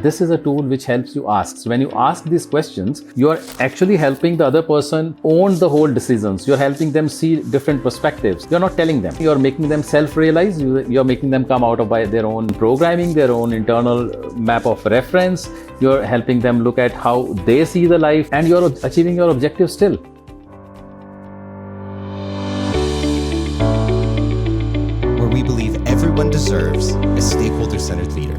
this is a tool which helps you ask. So when you ask these questions, you are actually helping the other person own the whole decisions. You're helping them see different perspectives. You're not telling them. You're making them self-realize. You're making them come out of by their own programming, their own internal map of reference. You're helping them look at how they see the life, and you're achieving your objective still. Where we believe everyone deserves a stakeholder-centered leader.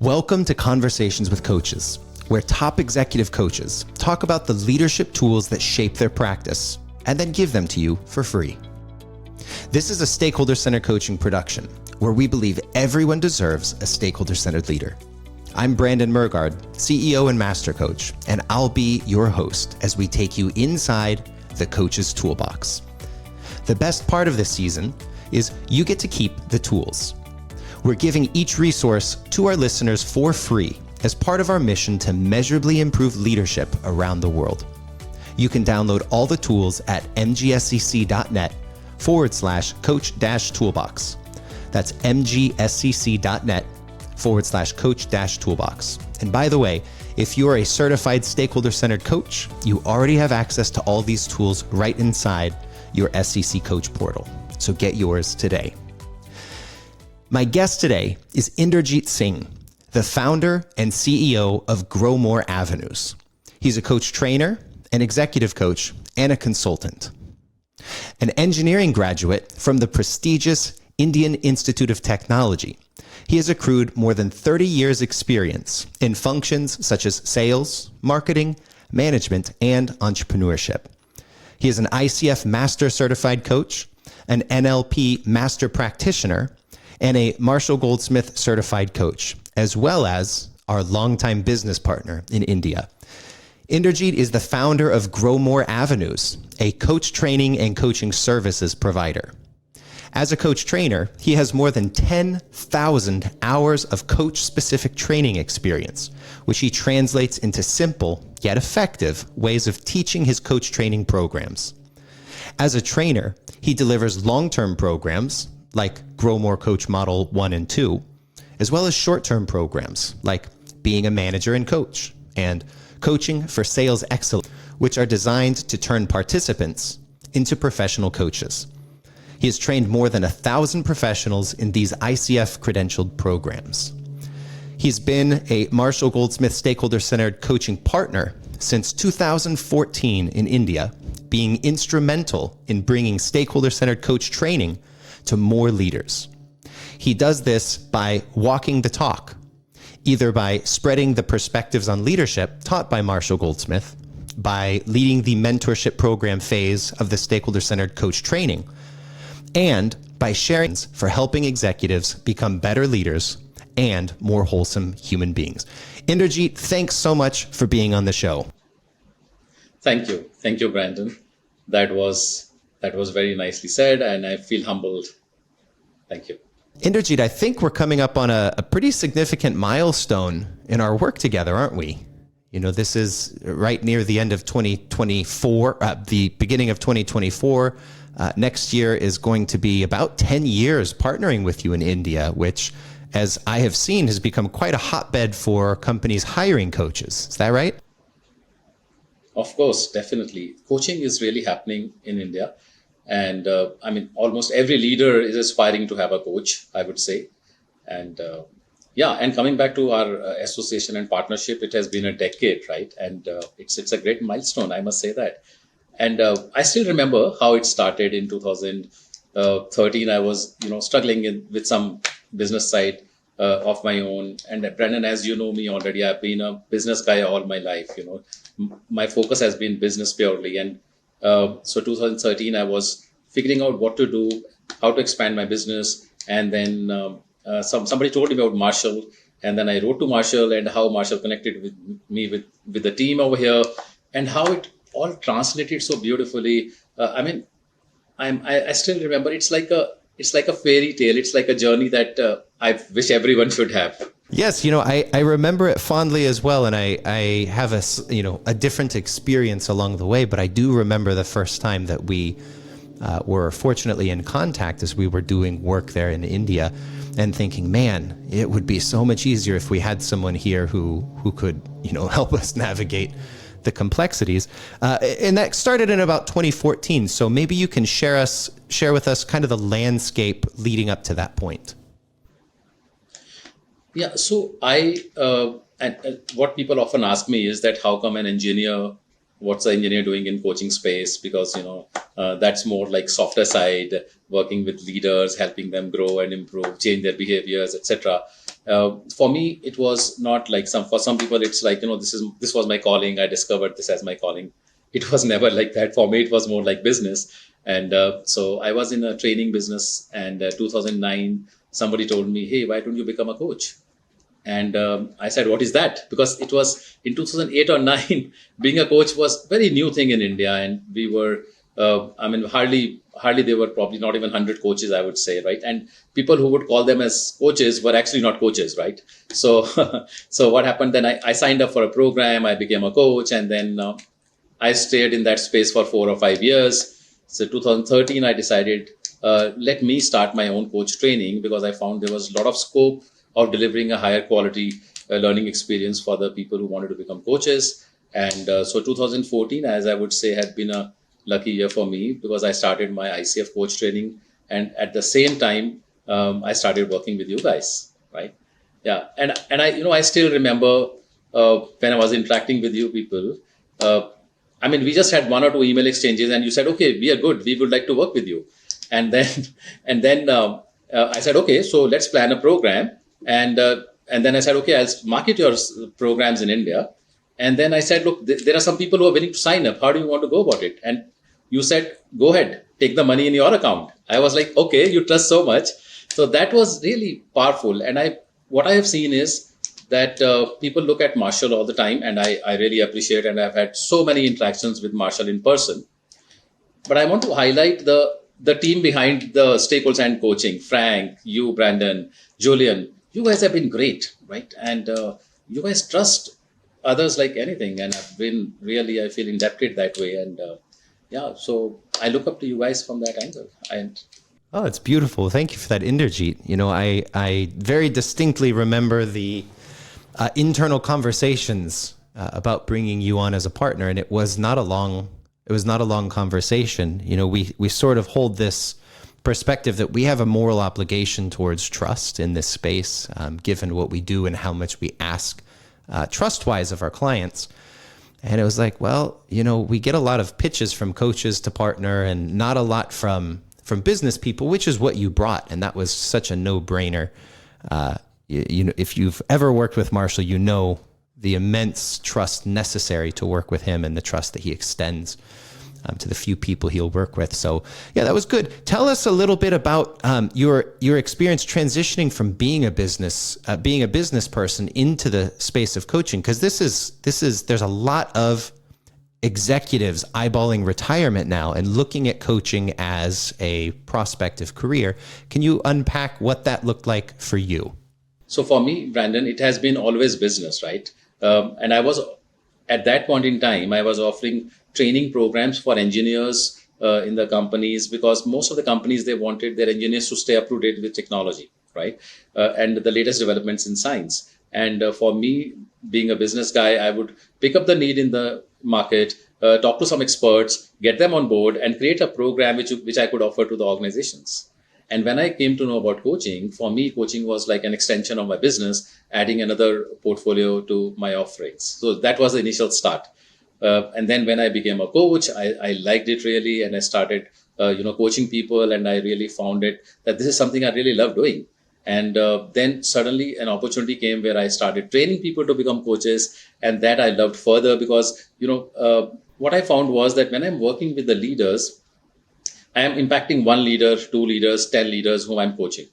Welcome to Conversations with Coaches, where top executive coaches talk about the leadership tools that shape their practice and then give them to you for free. This is a stakeholder-centered coaching production where we believe everyone deserves a stakeholder-centered leader. I'm Brandon Murgard, CEO and Master Coach, and I'll be your host as we take you inside the coach's toolbox. The best part of this season is you get to keep the tools. We're giving each resource to our listeners for free as part of our mission to measurably improve leadership around the world. You can download all the tools at mgscc.net/coach-toolbox. That's mgscc.net/coach-toolbox. And by the way, if you're a certified stakeholder-centered coach, you already have access to all these tools right inside your SCC Coach portal. So get yours today. My guest today is Inderjeet Singh, the founder and CEO of Grow More Avenues. He's a coach trainer, an executive coach, and a consultant. An engineering graduate from the prestigious Indian Institute of Technology, he has accrued more than 30 years' experience in functions such as sales, marketing, management, and entrepreneurship. He is an ICF Master Certified Coach, an NLP Master Practitioner, and a Marshall Goldsmith Certified Coach, as well as our longtime business partner in India. Inderjeet is the founder of Grow More Avenues, a coach training and coaching services provider. As a coach trainer, he has more than 10,000 hours of coach-specific training experience, which he translates into simple yet effective ways of teaching his coach training programs. As a trainer, he delivers long-term programs like Grow More Coach Model 1 and 2, as well as short-term programs like Being a Manager and Coach and Coaching for Sales Excellence, which are designed to turn participants into professional coaches. He has trained more than 1,000 professionals in these ICF credentialed programs. He's been a Marshall Goldsmith Stakeholder-Centered Coaching Partner since 2014 in India, being instrumental in bringing stakeholder-centered coach training to more leaders. He does this by walking the talk, either by spreading the perspectives on leadership taught by Marshall Goldsmith, by leading the mentorship program phase of the stakeholder-centered coach training, and by sharing for helping executives become better leaders and more wholesome human beings. Inderjeet, thanks so much for being on the show. Thank you. Thank you, Brandon. That was very nicely said, and I feel humbled. Thank you. Inderjeet, I think we're coming up on a pretty significant milestone in our work together, aren't we? You know, this is right near the end of 2024, the beginning of 2024. Next year is going to be about 10 years partnering with you in India, which, as I have seen, has become quite a hotbed for companies hiring coaches. Is that right? Of course, definitely. Coaching is really happening in India. And I mean, almost every leader is aspiring to have a coach, I would say. And and coming back to our association and partnership, it has been a decade, right? And it's a great milestone, I must say that. And I still remember how it started in 2013. I was, struggling with some business side of my own. And Brandon, as you know me already, I've been a business guy all my life. My focus has been business purely. And so 2013, I was figuring out what to do, how to expand my business. And then somebody told me about Marshall. And then I wrote to Marshall and how Marshall connected with me with the team over here and how it all translated so beautifully. I still remember it's like a fairy tale. It's like a journey that I wish everyone should have. Yes, I remember it fondly as well, and I have a different experience along the way, but I do remember the first time that we were fortunately in contact as we were doing work there in India. and thinking, man, it would be so much easier if we had someone here who could, help us navigate the complexities. And that started in about 2014. So maybe you can share with us kind of the landscape leading up to that point. Yeah. So and what people often ask me is that how come an engineer, what's the engineer doing in coaching space? Because, that's more like softer side, working with leaders, helping them grow and improve, change their behaviors, etc. For me, it was not like for some people, it's like, this was my calling. I discovered this as my calling. It was never like that. For me, it was more like business. And so I was in a training business, and 2009, somebody told me, hey, why don't you become a coach? And I said, what is that? Because it was in 2008 or 9, being a coach was a very new thing in India. And we were, hardly there were probably not even 100 coaches, I would say, right? And people who would call them as coaches were actually not coaches, right? So, so what happened then, I signed up for a program, I became a coach, and then I stayed in that space for 4 or 5 years. So 2013, I decided, let me start my own coach training, because I found there was a lot of scope of delivering a higher quality learning experience for the people who wanted to become coaches. And so 2014, as I would say, had been a lucky year for me, because I started my ICF coach training. And at the same time, I started working with you guys, right? Yeah. And I still remember when I was interacting with you people, we just had 1 or 2 email exchanges, and you said, okay, we are good. We would like to work with you. And then I said, okay, so let's plan a program. And then I said, okay, I'll market your programs in India. And then I said, look, there are some people who are willing to sign up. How do you want to go about it? And you said, go ahead, take the money in your account. I was like, okay, you trust so much. So that was really powerful. And what I have seen is that people look at Marshall all the time, and I really appreciate, and I've had so many interactions with Marshall in person. But I want to highlight the team behind the Stakeholders and Coaching, Frank, you, Brandon, Julian. You guys have been great, right? And you guys trust others like anything. And I've been really, I feel indebted that way. And so I look up to you guys from that angle. Oh, it's beautiful. Thank you for that, Inderjeet. I very distinctly remember the internal conversations about bringing you on as a partner. And it was not a long conversation. We sort of hold this perspective that we have a moral obligation towards trust in this space, given what we do and how much we ask trust-wise of our clients. And it was like, well, we get a lot of pitches from coaches to partner, and not a lot from business people, which is what you brought. And that was such a no-brainer. If you've ever worked with Marshall, the immense trust necessary to work with him, and the trust that he extends to the few people he'll work with. So yeah, that was good. Tell us a little bit about your experience transitioning from being a business person into the space of coaching, because there's a lot of executives eyeballing retirement now and looking at coaching as a prospective career. Can you unpack what that looked like for you? So for me, Brandon, it has been always business, right? And I was, at that point in time, I was offering training programs for engineers in the companies, because most of the companies, they wanted their engineers to stay up to date with technology, right? And the latest developments in science. And for me, being a business guy, I would pick up the need in the market, talk to some experts, get them on board, and create a program which I could offer to the organizations. And when I came to know about coaching, for me, coaching was like an extension of my business, adding another portfolio to my offerings. So that was the initial start. And then when I became a coach, I liked it really, and I started, coaching people, and I really found it that this is something I really love doing. And then suddenly an opportunity came where I started training people to become coaches, and that I loved further, because what I found was that when I'm working with the leaders, I am impacting 1 leader, 2 leaders, 10 leaders whom I'm coaching.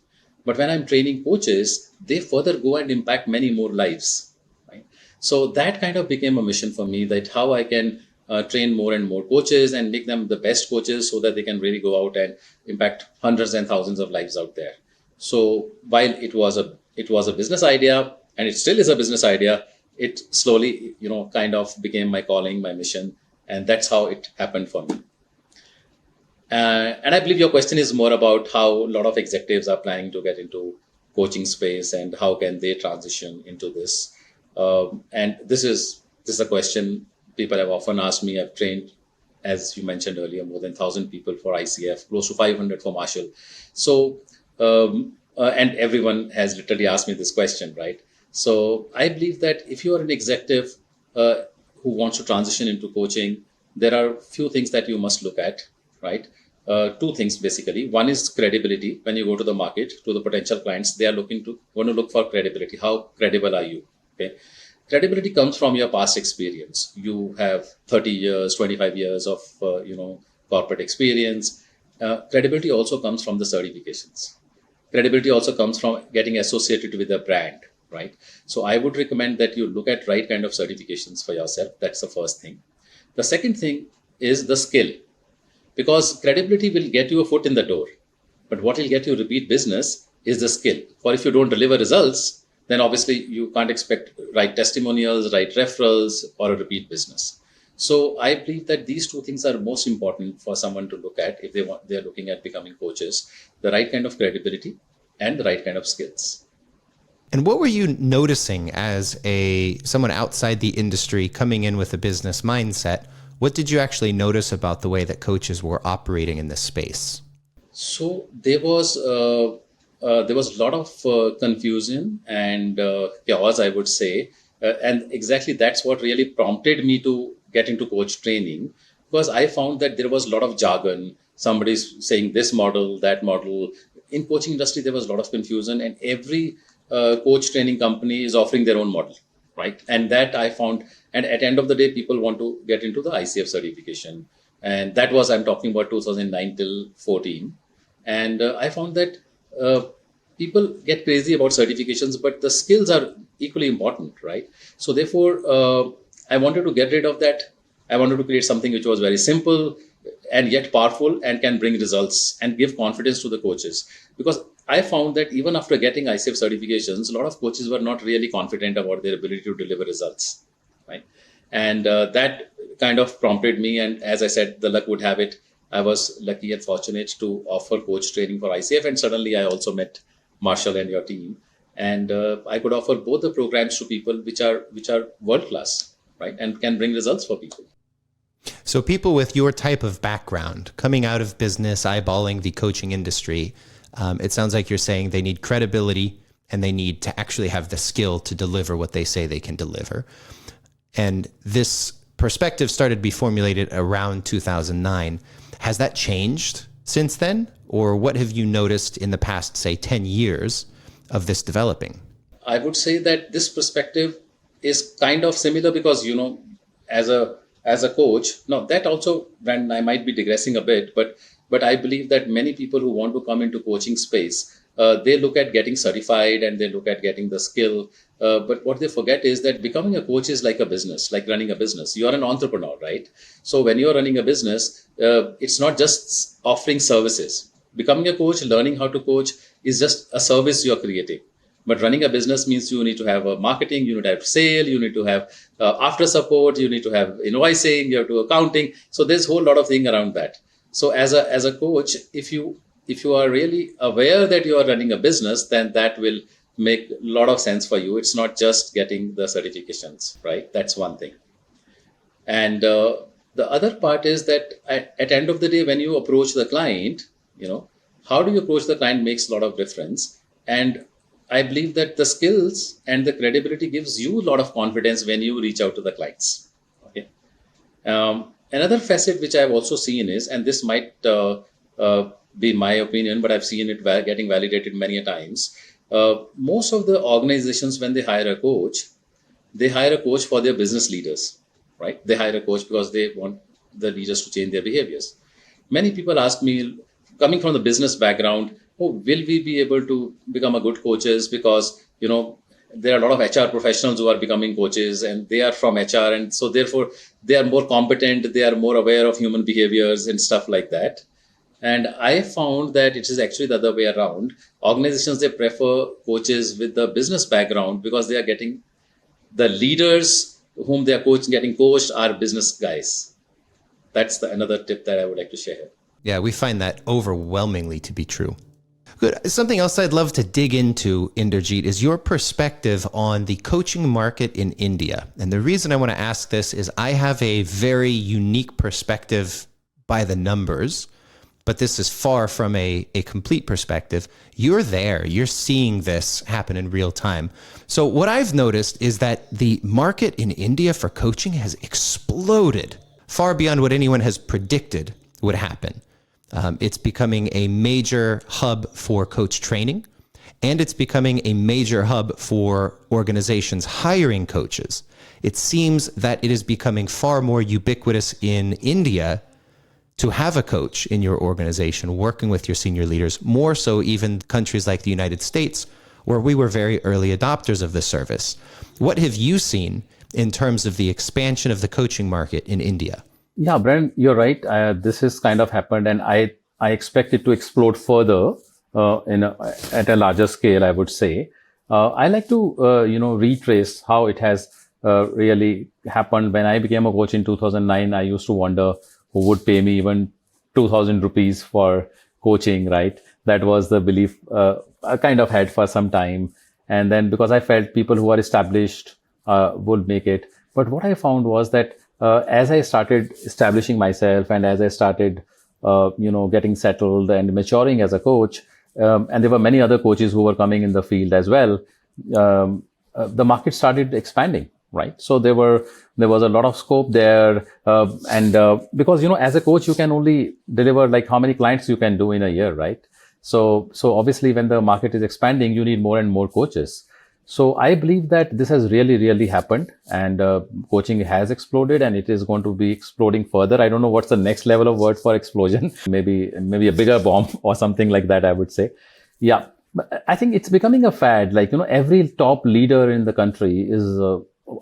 But when I'm training coaches, they further go and impact many more lives. Right? So that kind of became a mission for me, that how I can train more and more coaches and make them the best coaches, so that they can really go out and impact hundreds and thousands of lives out there. So while it was a business idea, and it still is a business idea, it slowly, kind of became my calling, my mission, and that's how it happened for me. And I believe your question is more about how a lot of executives are planning to get into coaching space and how can they transition into this. And this is a question people have often asked me. I've trained, as you mentioned earlier, more than 1,000 people for ICF, close to 500 for Marshall. So, and everyone has literally asked me this question, right? So I believe that if you are an executive who wants to transition into coaching, there are few things that you must look at, right? Two things basically. One is credibility. When you go to the market, to the potential clients, they are going to look for credibility. How credible are you? Okay. Credibility comes from your past experience. You have 30 years, 25 years of corporate experience. Credibility also comes from the certifications. Credibility also comes from getting associated with a brand, right? So I would recommend that you look at right kind of certifications for yourself. That's the first thing. The second thing is the skill, because credibility will get you a foot in the door, but what will get you repeat business is the skill. For if you don't deliver results, then obviously you can't expect right testimonials, right referrals, or a repeat business. So I believe that these two things are most important for someone to look at if they're looking at becoming coaches: the right kind of credibility and the right kind of skills. And what were you noticing as someone outside the industry coming in with a business mindset? What did you actually notice about the way that coaches were operating in this space? So there was a lot of confusion and chaos, I would say. And exactly that's what really prompted me to get into coach training, because I found that there was a lot of jargon. Somebody's saying this model, that model. In coaching industry, there was a lot of confusion, and every coach training company is offering their own model, right? And that I found, and at the end of the day, people want to get into the ICF certification. And that was, I'm talking about 2009 till 14. And I found that people get crazy about certifications, but the skills are equally important, right? So therefore, I wanted to get rid of that. I wanted to create something which was very simple and yet powerful and can bring results and give confidence to the coaches. Because I found that even after getting ICF certifications, a lot of coaches were not really confident about their ability to deliver results, right? And that kind of prompted me. And as I said, the luck would have it, I was lucky and fortunate to offer coach training for ICF. And suddenly I also met Marshall and your team. And I could offer both the programs to people which are world-class, right? And can bring results for people. So people with your type of background, coming out of business, eyeballing the coaching industry, it sounds like you're saying they need credibility and they need to actually have the skill to deliver what they say they can deliver. And this perspective started to be formulated around 2009. Has that changed since then? Or what have you noticed in the past, say, 10 years of this developing? I would say that this perspective is kind of similar because, as a coach, now that also, when I might be digressing a bit, but I believe that many people who want to come into coaching space, they look at getting certified and they look at getting the skill. But what they forget is that becoming a coach is like a business, like running a business. You are an entrepreneur, right? So when you're running a business, it's not just offering services. Becoming a coach, learning how to coach is just a service you're creating. But running a business means you need to have a marketing, you need to have sale, you need to have after support, you need to have invoicing, you have to accounting. So there's a whole lot of thing around that. So as a coach, if you are really aware that you are running a business, then that will make a lot of sense for you. It's not just getting the certifications, right? That's one thing. And the other part is that at the end of the day, when you approach the client, how do you approach the client makes a lot of difference. And I believe that the skills and the credibility gives you a lot of confidence when you reach out to the clients. Okay. Another facet which I've also seen is, and this might be my opinion, but I've seen it getting validated many a times. Most of the organizations, when they hire a coach for their business leaders, right? They hire a coach because they want the leaders to change their behaviors. Many people ask me, coming from the business background, will we be able to become a good coaches? Because, there are a lot of HR professionals who are becoming coaches and they are from HR. And so therefore they are more competent. They are more aware of human behaviors and stuff like that. And I found that it is actually the other way around. Organizations, they prefer coaches with the business background because they are getting the leaders whom they are getting coached are business guys. That's another tip that I would like to share here. Yeah, we find that overwhelmingly to be true. Good. Something else I'd love to dig into, Inderjeet, is your perspective on the coaching market in India. And the reason I want to ask this is I have a very unique perspective by the numbers, but this is far from a complete perspective. You're there, you're seeing this happen in real time. So what I've noticed is that the market in India for coaching has exploded far beyond what anyone has predicted would happen. It's becoming a major hub for coach training, and it's becoming a major hub for organizations hiring coaches. It seems that it is becoming far more ubiquitous in India to have a coach in your organization working with your senior leaders, more so even countries like the United States, where we were very early adopters of the service. What have you seen in terms of the expansion of the coaching market in India? Yeah, Brent, you're right. This has kind of happened, and I expect it to explode further at a larger scale, I would say. I like to, retrace how it has really happened. When I became a coach in 2009, I used to wonder who would pay me even 2,000 rupees for coaching, right? That was the belief I kind of had for some time. And then because I felt people who are established would make it. But what I found was that as I started establishing myself and as I started, getting settled and maturing as a coach, and there were many other coaches who were coming in the field as well, the market started expanding, right? So there was a lot of scope there. Because, as a coach, you can only deliver like how many clients you can do in a year, right? So obviously when the market is expanding, you need more and more coaches. So I believe that this has really, really happened, and coaching has exploded, and it is going to be exploding further. I don't know what's the next level of word for explosion. maybe a bigger bomb or something like that, I would say. Yeah. But I think it's becoming a fad. Like, every top leader in the country is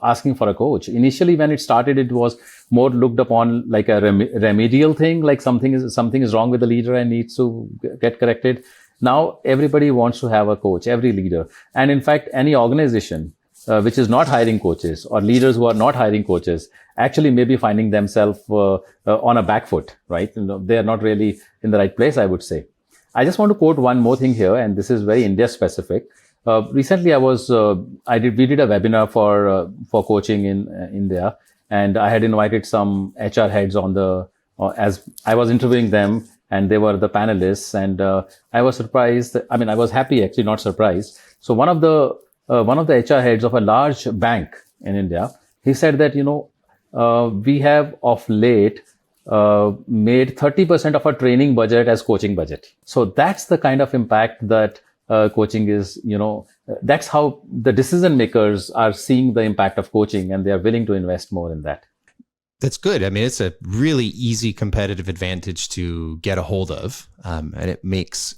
asking for a coach. Initially, when it started, it was more looked upon like a remedial thing, like something is wrong with the leader and needs to get corrected. Now, everybody wants to have a coach, every leader. And in fact, any organization which is not hiring coaches, or leaders who are not hiring coaches, actually may be finding themselves on a back foot, right? They are not really in the right place, I would say. I just want to quote one more thing here, and this is very India specific. Recently, we did a webinar for coaching in India, and I had invited some HR heads as I was interviewing them, and they were the panelists, and I was surprised. I mean, I was happy, actually, not surprised. So one of the HR heads of a large bank in India, he said that, we have of late made 30% of our training budget as coaching budget. So that's the kind of impact that coaching is, that's how the decision makers are seeing the impact of coaching, and they are willing to invest more in that. That's good. I mean, it's a really easy competitive advantage to get a hold of. And it makes,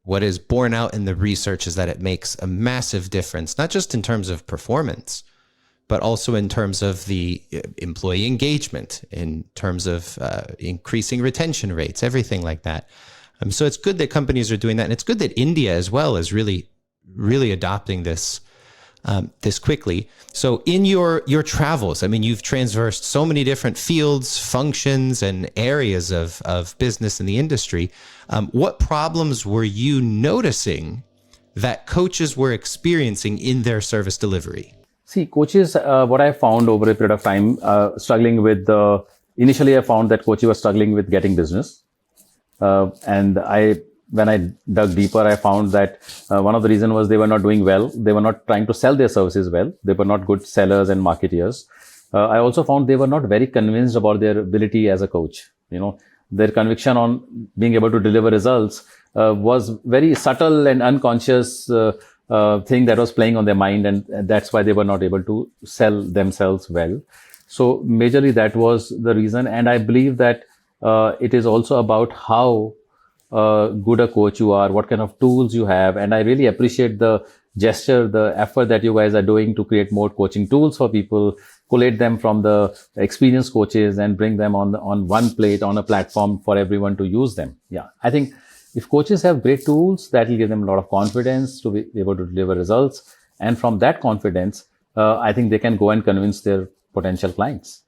what is borne out in the research is that it makes a massive difference, not just in terms of performance, but also in terms of the employee engagement, in terms of increasing retention rates, everything like that. So it's good that companies are doing that. And it's good that India as well is really, really adopting this quickly. So in your travels, you've traversed so many different fields, functions, and areas of business in the industry. What problems were you noticing that coaches were experiencing in their service delivery? See, coaches, what I found over a period of time, struggling with initially I found that coaches were struggling with getting business. When I dug deeper, I found that one of the reasons was they were not doing well. They were not trying to sell their services well. They were not good sellers and marketeers. I also found they were not very convinced about their ability as a coach. Their conviction on being able to deliver results was very subtle and unconscious thing that was playing on their mind, and that's why they were not able to sell themselves well. So majorly that was the reason, and I believe that it is also about how good a coach you are, what kind of tools you have. And I really appreciate the gesture, the effort that you guys are doing to create more coaching tools for people, collate them from the experienced coaches and bring them on one plate, on a platform for everyone to use them. Yeah. I think if coaches have great tools, that will give them a lot of confidence to be able to deliver results. And from that confidence, I think they can go and convince their potential clients.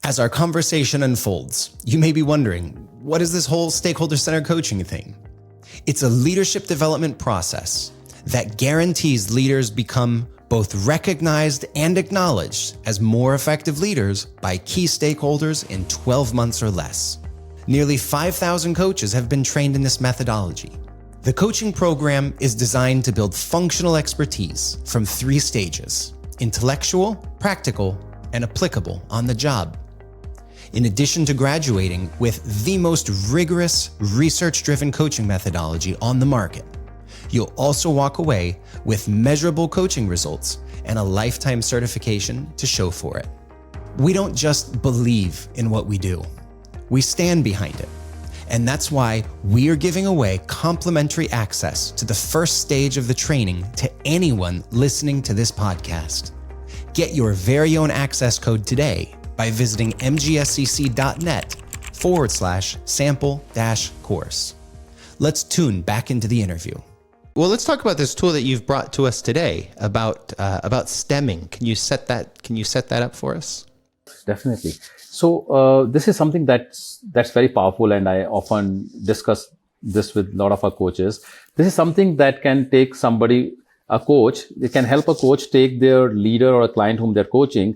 As our conversation unfolds, you may be wondering, what is this whole stakeholder-centered coaching thing? It's a leadership development process that guarantees leaders become both recognized and acknowledged as more effective leaders by key stakeholders in 12 months or less. Nearly 5,000 coaches have been trained in this methodology. The coaching program is designed to build functional expertise from 3 stages: intellectual, practical, and applicable on the job. In addition to graduating with the most rigorous, research-driven coaching methodology on the market, you'll also walk away with measurable coaching results and a lifetime certification to show for it. We don't just believe in what we do, we stand behind it. And that's why we are giving away complimentary access to the first stage of the training to anyone listening to this podcast. Get your very own access code today by visiting mgscc.net/sample-course. Let's tune back into the interview. Well, let's talk about this tool that you've brought to us today about stemming. Can you set that up for us? Definitely. So this is something that's very powerful, and I often discuss this with a lot of our coaches. This is something that can take a coach. It can help a coach take their leader or a client whom they're coaching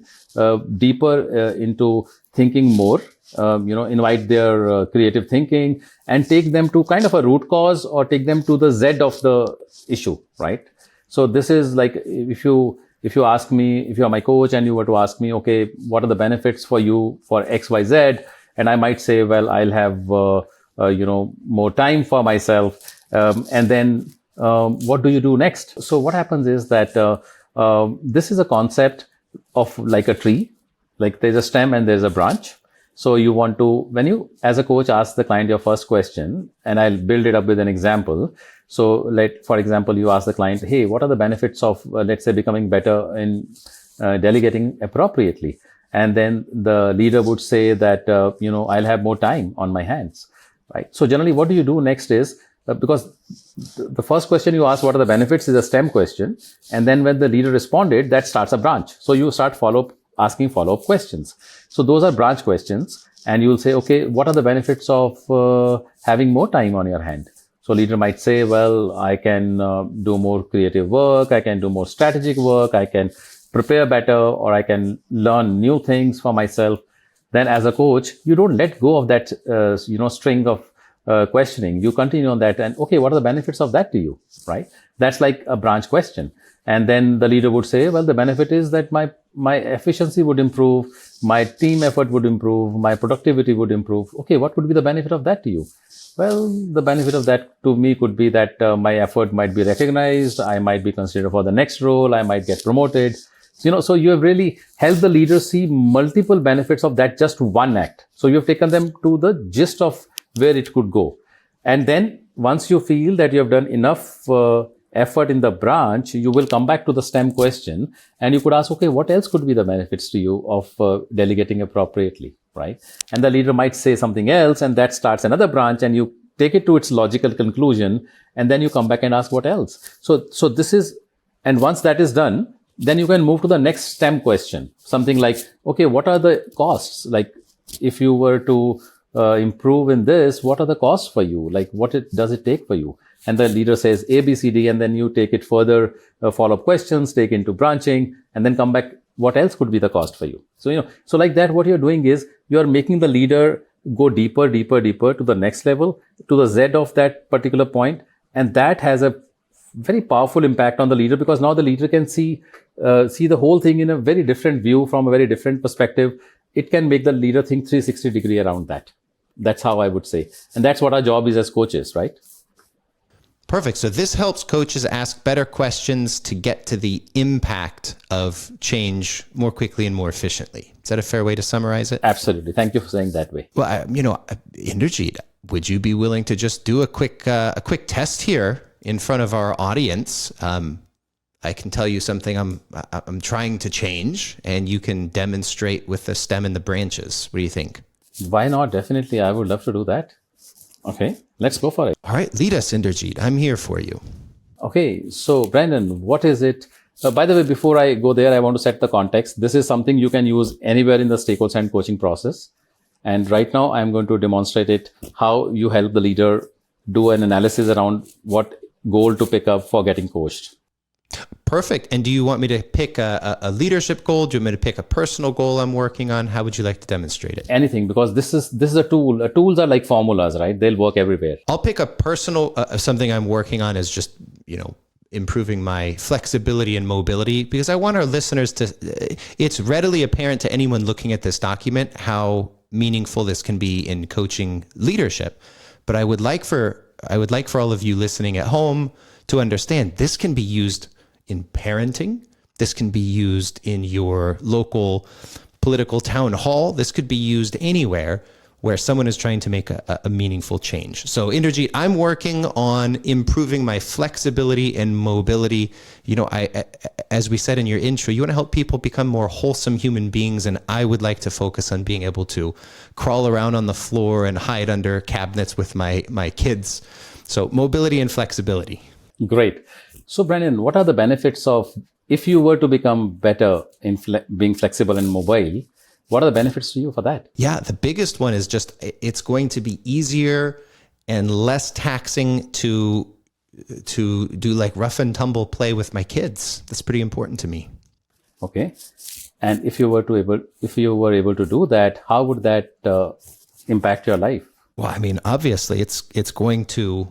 deeper into thinking more. Invite their creative thinking and take them to kind of a root cause, or take them to the Z of the issue, right? So this is like, if you ask me, if you are my coach and you were to ask me, okay, what are the benefits for you for X, Y, Z? And I might say, well, I'll have, more time for myself. And then, what do you do next? So what happens is that, this is a concept of like a tree, like there's a stem and there's a branch. So you want to, when you, as a coach, ask the client your first question, and I'll build it up with an example. So for example, you ask the client, hey, what are the benefits of, let's say, becoming better in delegating appropriately? And then the leader would say that, I'll have more time on my hands, right? So generally what do you do next is, because the first question you ask, what are the benefits, is a stem question. And then when the leader responded, that starts a branch. So you start asking follow-up questions. So those are branch questions. And you'll say, okay, what are the benefits of having more time on your hand? So leader might say, well, I can do more creative work. I can do more strategic work. I can prepare better, or I can learn new things for myself. Then as a coach, you don't let go of that, string of questioning. You continue on that, and okay, what are the benefits of that to you, right? That's like a branch question. And then the leader would say, well, the benefit is that my efficiency would improve, my team effort would improve, my productivity would improve. Okay, what would be the benefit of that to you? Well, the benefit of that to me could be that my effort might be recognized, I might be considered for the next role, I might get promoted. So you have really helped the leader see multiple benefits of that just one act. So you have taken them to the gist of where it could go. And then once you feel that you have done enough effort in the branch, you will come back to the stem question, and you could ask, okay, what else could be the benefits to you of delegating appropriately, right? And the leader might say something else, and that starts another branch, and you take it to its logical conclusion, and then you come back and ask what else. So this is, and once that is done, then you can move to the next stem question, something like, okay, what are the costs? Like, if you were to improve in this, what are the costs for you? Like, does it take for you? And the leader says A, B, C, D, and then you take it further, follow-up questions, take into branching, and then come back. What else could be the cost for you? So, so like that, what you're doing is you're making the leader go deeper to the next level, to the Z of that particular point. And that has a very powerful impact on the leader, because now the leader can see the whole thing in a very different view, from a very different perspective. It can make the leader think 360 degree around that. That's how I would say. And that's what our job is as coaches, right? Perfect. So this helps coaches ask better questions to get to the impact of change more quickly and more efficiently. Is that a fair way to summarize it? Absolutely. Thank you for saying that way. Well, Inderjeet, would you be willing to just do a quick test here in front of our audience? I can tell you something I'm trying to change, and you can demonstrate with the stem and the branches. What do you think? Why not? Definitely. I would love to do that. Okay, let's go for it. All right, lead us, Inderjeet. I'm here for you. Okay, so Brandon, what is it? By the way, before I go there, I want to set the context. This is something you can use anywhere in the stakeholder and coaching process. And right now, I'm going to demonstrate it, how you help the leader do an analysis around what goal to pick up for getting coached. Perfect. And do you want me to pick a leadership goal? Do you want me to pick a personal goal I'm working on? How would you like to demonstrate it? Anything, because this is a tool. Tools are like formulas, right? They'll work everywhere. I'll pick a personal, something I'm working on is just, improving my flexibility and mobility, because I want our listeners to, it's readily apparent to anyone looking at this document how meaningful this can be in coaching leadership. But I would like for all of you listening at home to understand this can be used in parenting. This can be used in your local political town hall. This could be used anywhere where someone is trying to make a meaningful change. So Inderjeet, I'm working on improving my flexibility and mobility. As we said in your intro, you want to help people become more wholesome human beings. And I would like to focus on being able to crawl around on the floor and hide under cabinets with my kids. So mobility and flexibility. Great. So Brandon, what are the benefits of, if you were to become better in being flexible and mobile, what are the benefits to you for that? Yeah, the biggest one is just it's going to be easier and less taxing to do like rough and tumble play with my kids. That's pretty important to me. Okay. And if you were able to do that, how would that impact your life? Well, I mean, obviously it's going to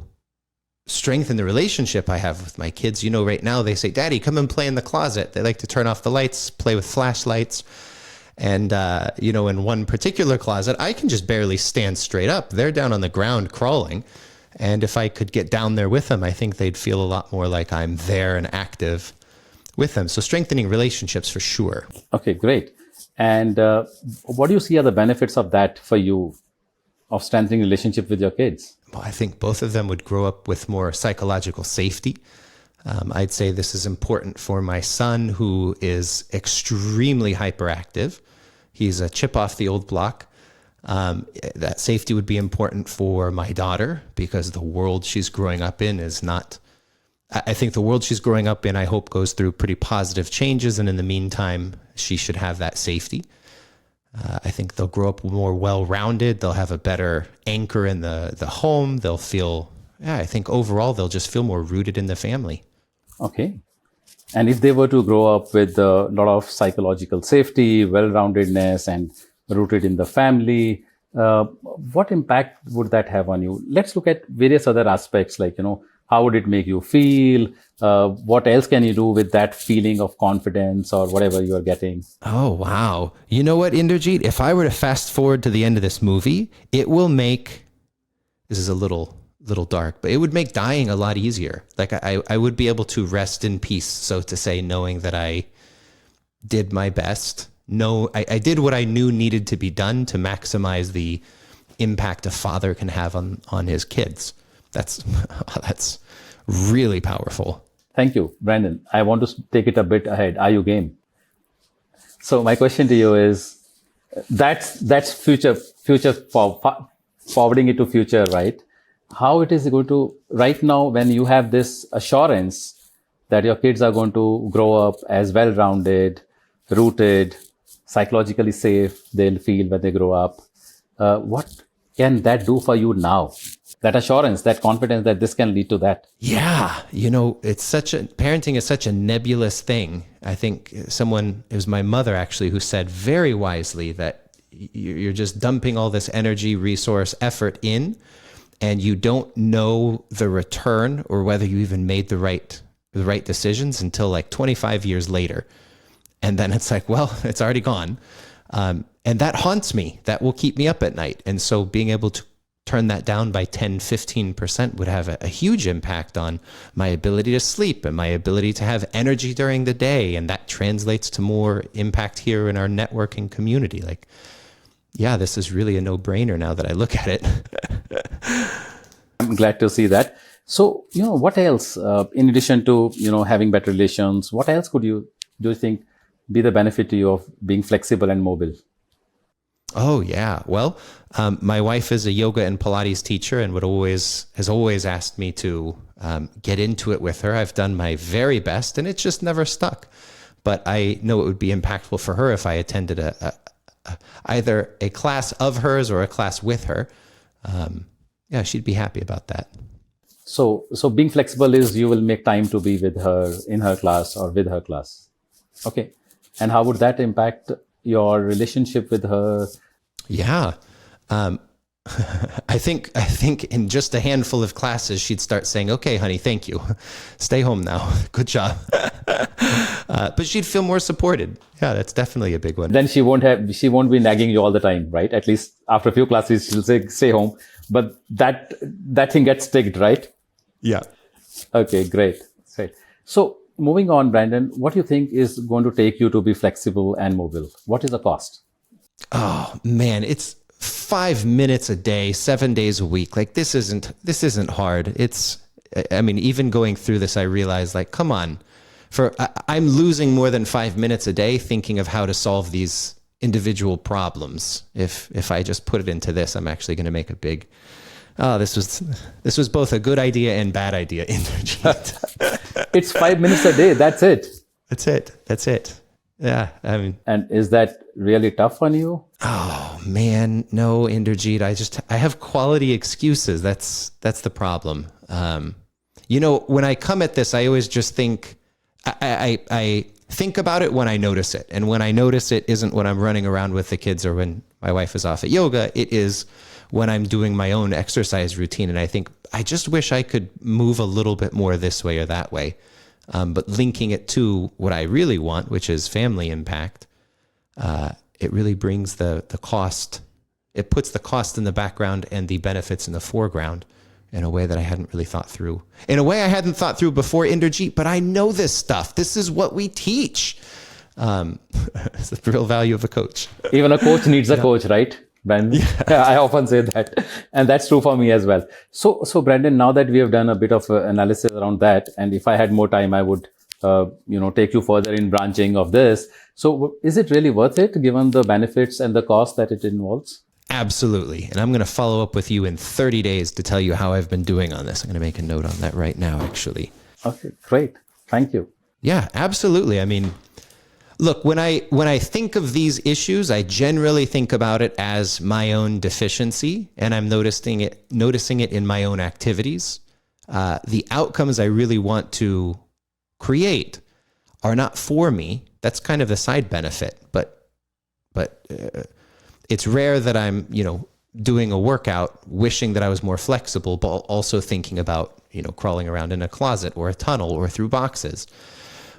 strengthen the relationship I have with my kids. Right now they say, "Daddy, come and play in the closet." They like to turn off the lights, play with flashlights. And, in one particular closet, I can just barely stand straight up. They're down on the ground crawling. And if I could get down there with them, I think they'd feel a lot more like I'm there and active with them. So strengthening relationships for sure. Okay, great. And what do you see are the benefits of that for you, of strengthening relationship with your kids? Well, I think both of them would grow up with more psychological safety. I'd say this is important for my son, who is extremely hyperactive. He's a chip off the old block. That safety would be important for my daughter, because the world she's growing up in is not, I think the world she's growing up in, I hope, goes through pretty positive changes. And in the meantime, she should have that safety. I think they'll grow up more well-rounded. They'll have a better anchor in the home. They'll feel, I think overall, they'll just feel more rooted in the family. Okay. And if they were to grow up with a lot of psychological safety, well-roundedness, and rooted in the family, what impact would that have on you? Let's look at various other aspects, like, how would it make you feel? What else can you do with that feeling of confidence or whatever you are getting? Oh, wow. You know what, Inderjeet? If I were to fast forward to the end of this movie, it will make, this is a little dark, but it would make dying a lot easier. Like I would be able to rest in peace, so to say, knowing that I did my best. I did what I knew needed to be done to maximize the impact a father can have on his kids. That's really powerful. Thank you, Brandon. I want to take it a bit ahead. Are you game? So my question to you is, that's future forwarding it to future, right? How it is going to, right now, when you have this assurance that your kids are going to grow up as well-rounded, rooted, psychologically safe, they'll feel when they grow up. What can that do for you now? That assurance, that confidence that this can lead to that. Yeah. Parenting is such a nebulous thing. I think it was my mother actually who said very wisely that you're just dumping all this energy, resource, effort in, and you don't know the return or whether you even made the right decisions until like 25 years later. And then it's like, well, it's already gone. And that haunts me. That will keep me up at night. And so being able to turn that down by 10, 15% would have a huge impact on my ability to sleep and my ability to have energy during the day. And that translates to more impact here in our networking community. Like, yeah, this is really a no-brainer now that I look at it. I'm glad to see that. So, what else, in addition to, having better relations, what else do you think be the benefit to you of being flexible and mobile? Oh, yeah. Well, my wife is a yoga and Pilates teacher and has always asked me to get into it with her. I've done my very best and it's just never stuck. But I know it would be impactful for her if I attended either a class of hers or a class with her. Yeah, she'd be happy about that. So being flexible is you will make time to be with her in her class or with her class. Okay. And how would that impact your relationship with her? Yeah. Um, I think in just a handful of classes, she'd start saying, "Okay, honey, thank you. Stay home now. Good job." But she'd feel more supported. Yeah, that's definitely a big one. Then she won't be nagging you all the time, right? At least after a few classes, she'll say, stay home. But that thing gets ticked, right? Yeah. Okay, great. So moving on, Brandon, what do you think is going to take you to be flexible and mobile? What is the cost? Oh man, it's 5 minutes a day, 7 days a week. Like this isn't hard. I mean, even going through this, I realized like, come on, I'm losing more than 5 minutes a day thinking of how to solve these individual problems. If I just put it into this, I'm actually going to make a big, this was both a good idea and bad idea. Inderjeet. It's 5 minutes a day. That's it. That's it. Yeah. I mean, and is that really tough on you? Oh man, no, Inderjeet. I have quality excuses. That's the problem. When I come at this, I always just think, I think about it when I notice it. And when I notice it isn't when I'm running around with the kids or when my wife is off at yoga. It is when I'm doing my own exercise routine. And I think, I just wish I could move a little bit more this way or that way. But linking it to what I really want, which is family impact, it really brings the cost. It puts the cost in the background and the benefits in the foreground in a way that I hadn't really thought through. In a way I hadn't thought through before, Inderjeet, but I know this stuff. This is what we teach. It's the real value of a coach. Even a coach needs a coach, right, Brandon? Yeah. I often say that. And that's true for me as well. So Brandon, now that we have done a bit of analysis around that, and if I had more time, I would take you further in branching of this. So is it really worth it given the benefits and the cost that it involves? Absolutely. And I'm going to follow up with you in 30 days to tell you how I've been doing on this. I'm going to make a note on that right now, actually. Okay, great. Thank you. Yeah, absolutely. I mean, look, when I think of these issues, I generally think about it as my own deficiency, and I'm noticing it in my own activities. The outcomes I really want to create are not for me. That's kind of the side benefit, but it's rare that I'm, doing a workout, wishing that I was more flexible, but also thinking about, crawling around in a closet or a tunnel or through boxes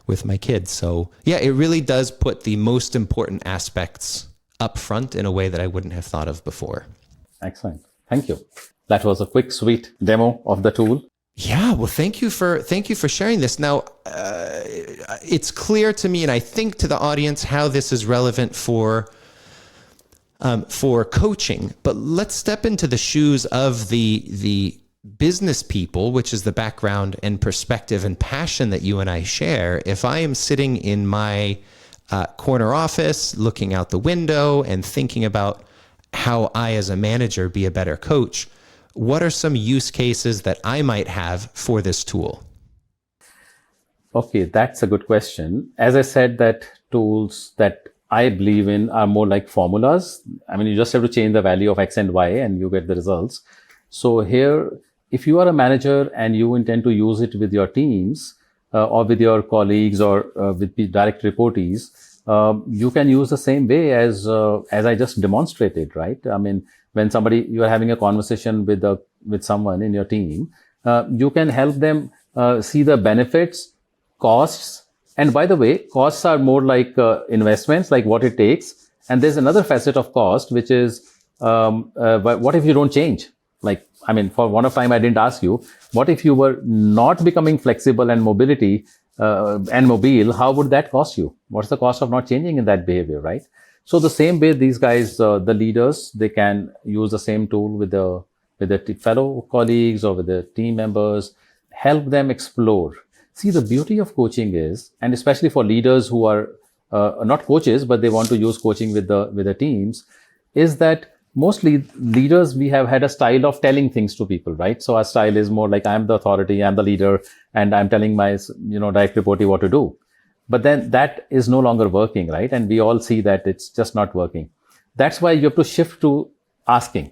with my kids. So yeah, it really does put the most important aspects up front in a way that I wouldn't have thought of before. Excellent. Thank you. That was a quick, sweet demo of the tool. Yeah, well, thank you for sharing this. Now, it's clear to me, and I think to the audience, how this is relevant for coaching. But let's step into the shoes of the business people, which is the background and perspective and passion that you and I share. If I am sitting in my corner office, looking out the window and thinking about how I, as a manager, be a better coach, what are some use cases that I might have for this tool? Okay, that's a good question. As I said, that tools that I believe in are more like formulas. I mean, you just have to change the value of X and Y and you get the results. So here, if you are a manager and you intend to use it with your teams or with your colleagues or with the direct reportees, you can use the same way as I just demonstrated, right? I mean, when you are having a conversation with someone in your team, you can help them see the benefits, costs. And by the way, costs are more like investments, like what it takes. And there's another facet of cost, which is, what if you don't change? Like, I mean, for one of time, I didn't ask you, what if you were not becoming flexible and mobile? How would that cost you? What's the cost of not changing in that behavior, right? So the same way, these guys, the leaders, they can use the same tool with the fellow colleagues or with the team members, help them explore. See, the beauty of coaching is, and especially for leaders who are not coaches, but they want to use coaching with the teams, is that mostly leaders, we have had a style of telling things to people, right? So our style is more like, I'm the authority, I'm the leader, and I'm telling my, direct reportee what to do. But then that is no longer working, right? And we all see that it's just not working. That's why you have to shift to asking.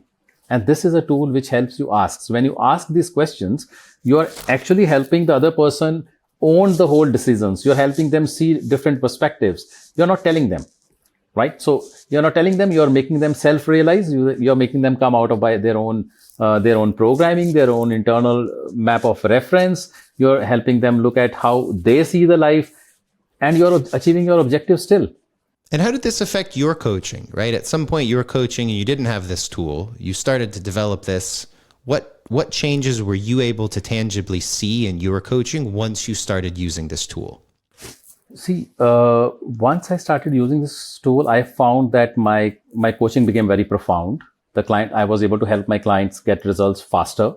And this is a tool which helps you ask. So when you ask these questions, you are actually helping the other person own the whole decisions. You're helping them see different perspectives. You're not telling them, right? So you're not telling them, you're making them self-realize. You're making them come out of by their own programming, their own internal map of reference. You're helping them look at how they see the life, and you're achieving your objective still. And how did this affect your coaching, right? At some point you were coaching and you didn't have this tool. You started to develop this. What changes were you able to tangibly see in your coaching once you started using this tool? See, once I started using this tool, I found that my coaching became very profound. I was able to help my clients get results faster.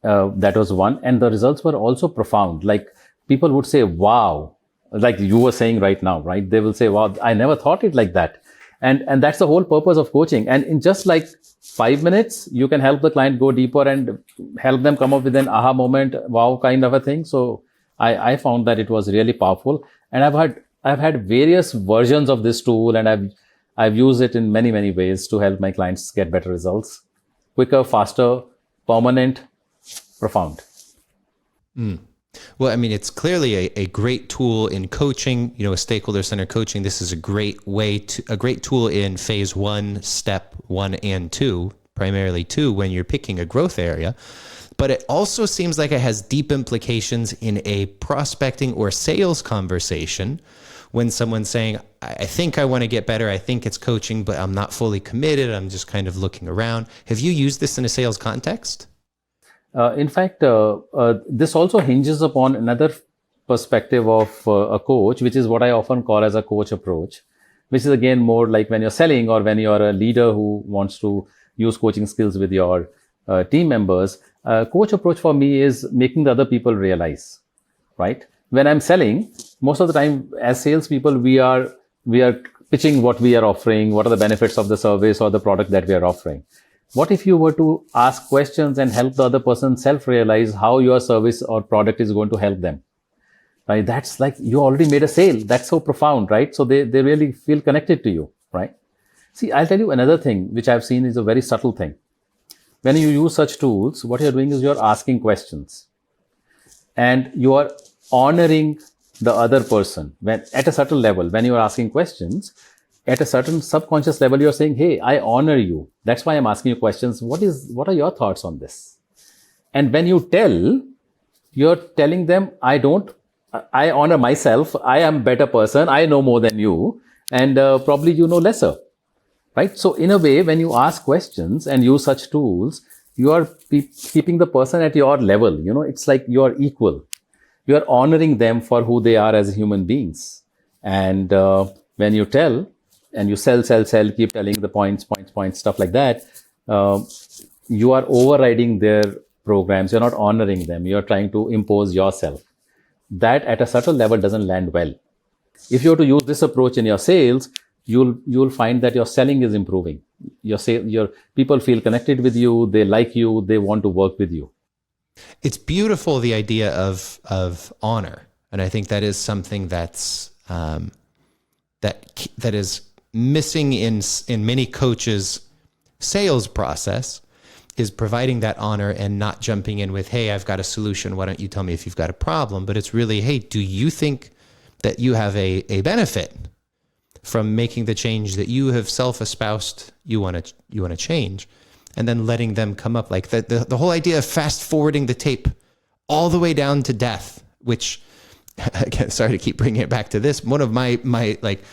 That was one. And the results were also profound. Like, people would say, wow, like you were saying right now, right? They will say, wow, I never thought it like that. And that's the whole purpose of coaching. And in just like 5 minutes, you can help the client go deeper and help them come up with an aha moment, wow, kind of a thing. So I found that it was really powerful. And I've had various versions of this tool, and I've used it in many, many ways to help my clients get better results, quicker, faster, permanent, profound. Well, I mean, it's clearly a great tool in coaching, a stakeholder-centered coaching. This is a great tool in phase 1, step 1 and 2, primarily 2, when you're picking a growth area. But it also seems like it has deep implications in a prospecting or sales conversation when someone's saying, I think I want to get better. I think it's coaching, but I'm not fully committed. I'm just kind of looking around. Have you used this in a sales context? In fact, this also hinges upon another perspective of a coach, which is what I often call as a coach approach, which is again more like when you're selling or when you're a leader who wants to use coaching skills with your team members. Coach approach for me is making the other people realize, right? When I'm selling, most of the time as salespeople, we are pitching what we are offering, what are the benefits of the service or the product that we are offering. What if you were to ask questions and help the other person self-realize how your service or product is going to help them? Right? That's like you already made a sale. That's so profound, right? So they really feel connected to you, right? See, I'll tell you another thing, which I've seen is a very subtle thing. When you use such tools, what you're doing is you're asking questions and you are honoring the other person. When at a certain level, when you are asking questions, at a certain subconscious level, you're saying, hey, I honor you. That's why I'm asking you questions. What are your thoughts on this? And when you tell, you're telling them, I honor myself. I am a better person. I know more than you. And probably you know lesser. Right? So in a way, when you ask questions and use such tools, you are keeping the person at your level. It's like you're equal. You're honoring them for who they are as human beings. And when you tell, and you sell, keep telling the points, stuff like that, you are overriding their programs. You're not honoring them. You're trying to impose yourself. That at a certain level doesn't land well. If you were to use this approach in your sales, you'll find that your selling is improving. Your people feel connected with you. They like you. They want to work with you. It's beautiful, the idea of honor. And I think that is something that's, that is missing in many coaches' sales process, is providing that honor and not jumping in with, hey, I've got a solution. Why don't you tell me if you've got a problem? But it's really, hey, do you think that you have a benefit from making the change that you have self-espoused you want to change? And then letting them come up, like the whole idea of fast forwarding the tape all the way down to death, which, again, sorry to keep bringing it back to this. One of my like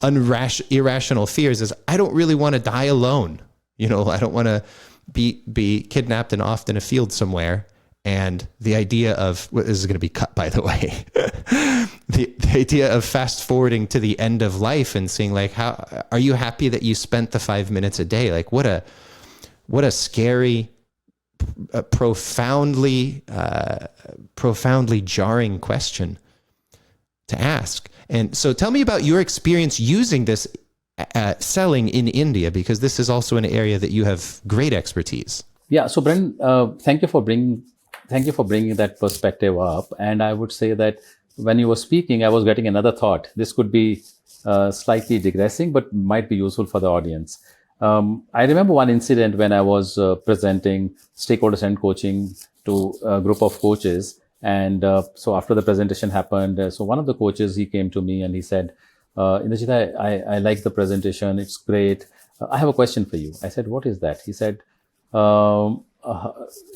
irrational fears is I don't really want to die alone. I don't want to be kidnapped and off in a field somewhere. And the idea of, this is going to be cut, by the way, the idea of fast forwarding to the end of life and seeing like, how are you happy that you spent the 5 minutes a day? Like what a scary, profoundly jarring question to ask. And so tell me about your experience using this selling in India, because this is also an area that you have great expertise. Yeah. So Brendan, thank you for bringing that perspective up. And I would say that when you were speaking, I was getting another thought. This could be slightly digressing, but might be useful for the audience. I remember one incident when I was presenting stakeholder-centered coaching to a group of coaches. And so after the presentation happened, so one of the coaches, he came to me and he said, Inderjeet, I like the presentation. It's great. I have a question for you. I said, what is that? He said,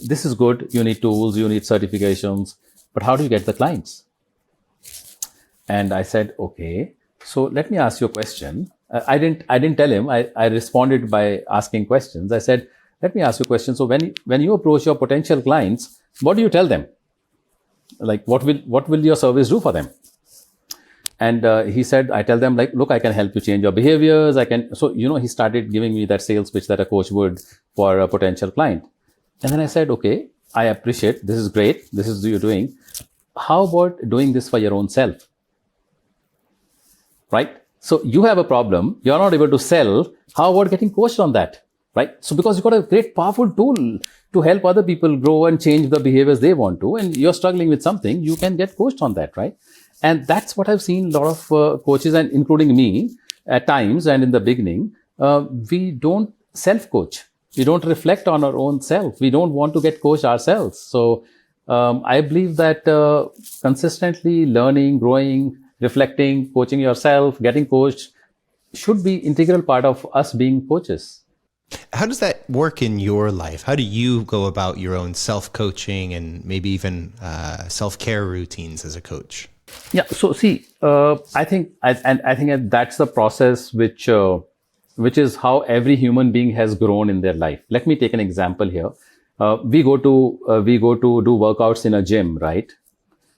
this is good. You need tools, you need certifications, but how do you get the clients? And I said, okay, so let me ask you a question. I didn't tell him. I responded by asking questions. I said, let me ask you a question. So when you approach your potential clients, what do you tell them? Like, what will your service do for them? And he said, I tell them, like, look, I can help you change your behaviors. So, he started giving me that sales pitch that a coach would for a potential client. And then I said, okay, I appreciate, this is great. This is what you're doing. How about doing this for your own self? Right? So you have a problem. You're not able to sell. How about getting coached on that? Right? So because you've got a great powerful tool to help other people grow and change the behaviors they want to, and you're struggling with something, you can get coached on that, right? And that's what I've seen a lot of coaches, and including me at times and in the beginning, we don't self-coach. We don't reflect on our own self. We don't want to get coached ourselves. So I believe that consistently learning, growing, reflecting, coaching yourself, getting coached should be integral part of us being coaches. How does that work in your life? How do you go about your own self-coaching and maybe even self-care routines as a coach? Yeah. So see, I think that's the process which is how every human being has grown in their life. Let me take an example here. We go to do workouts in a gym, right?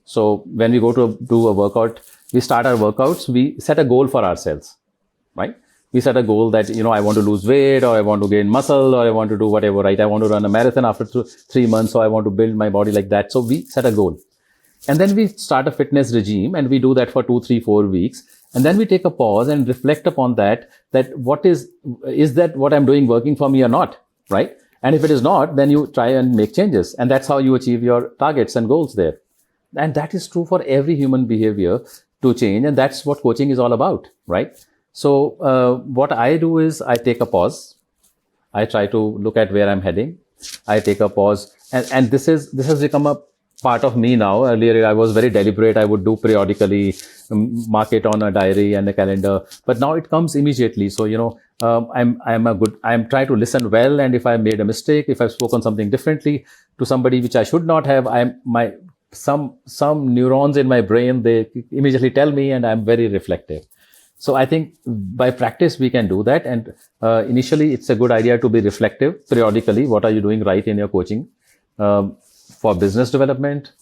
So when we go to do a workout, we start our workouts. We set a goal for ourselves, right? We set a goal that, I want to lose weight, or I want to gain muscle, or I want to do whatever, right? I want to run a marathon after 3 months, so I want to build my body like that. So we set a goal. And then we start a fitness regime, and we do that for 2, 3, 4 weeks. And then we take a pause and reflect upon that what is that what I'm doing working for me or not, right? And if it is not, then you try and make changes. And that's how you achieve your targets and goals there. And that is true for every human behavior to change. And that's what coaching is all about, right? So what I do is I take a pause. I try to look at where I'm heading. I take a pause. And this has become a part of me now. Earlier, I was very deliberate. I would do periodically, mark it on a diary and a calendar. But now it comes immediately. So, I'm trying to listen well. And if I made a mistake, if I've spoken something differently to somebody which I should not have, some neurons in my brain, they immediately tell me, and I'm very reflective. So I think by practice, we can do that. And initially, it's a good idea to be reflective periodically. What are you doing right in your coaching? For business development,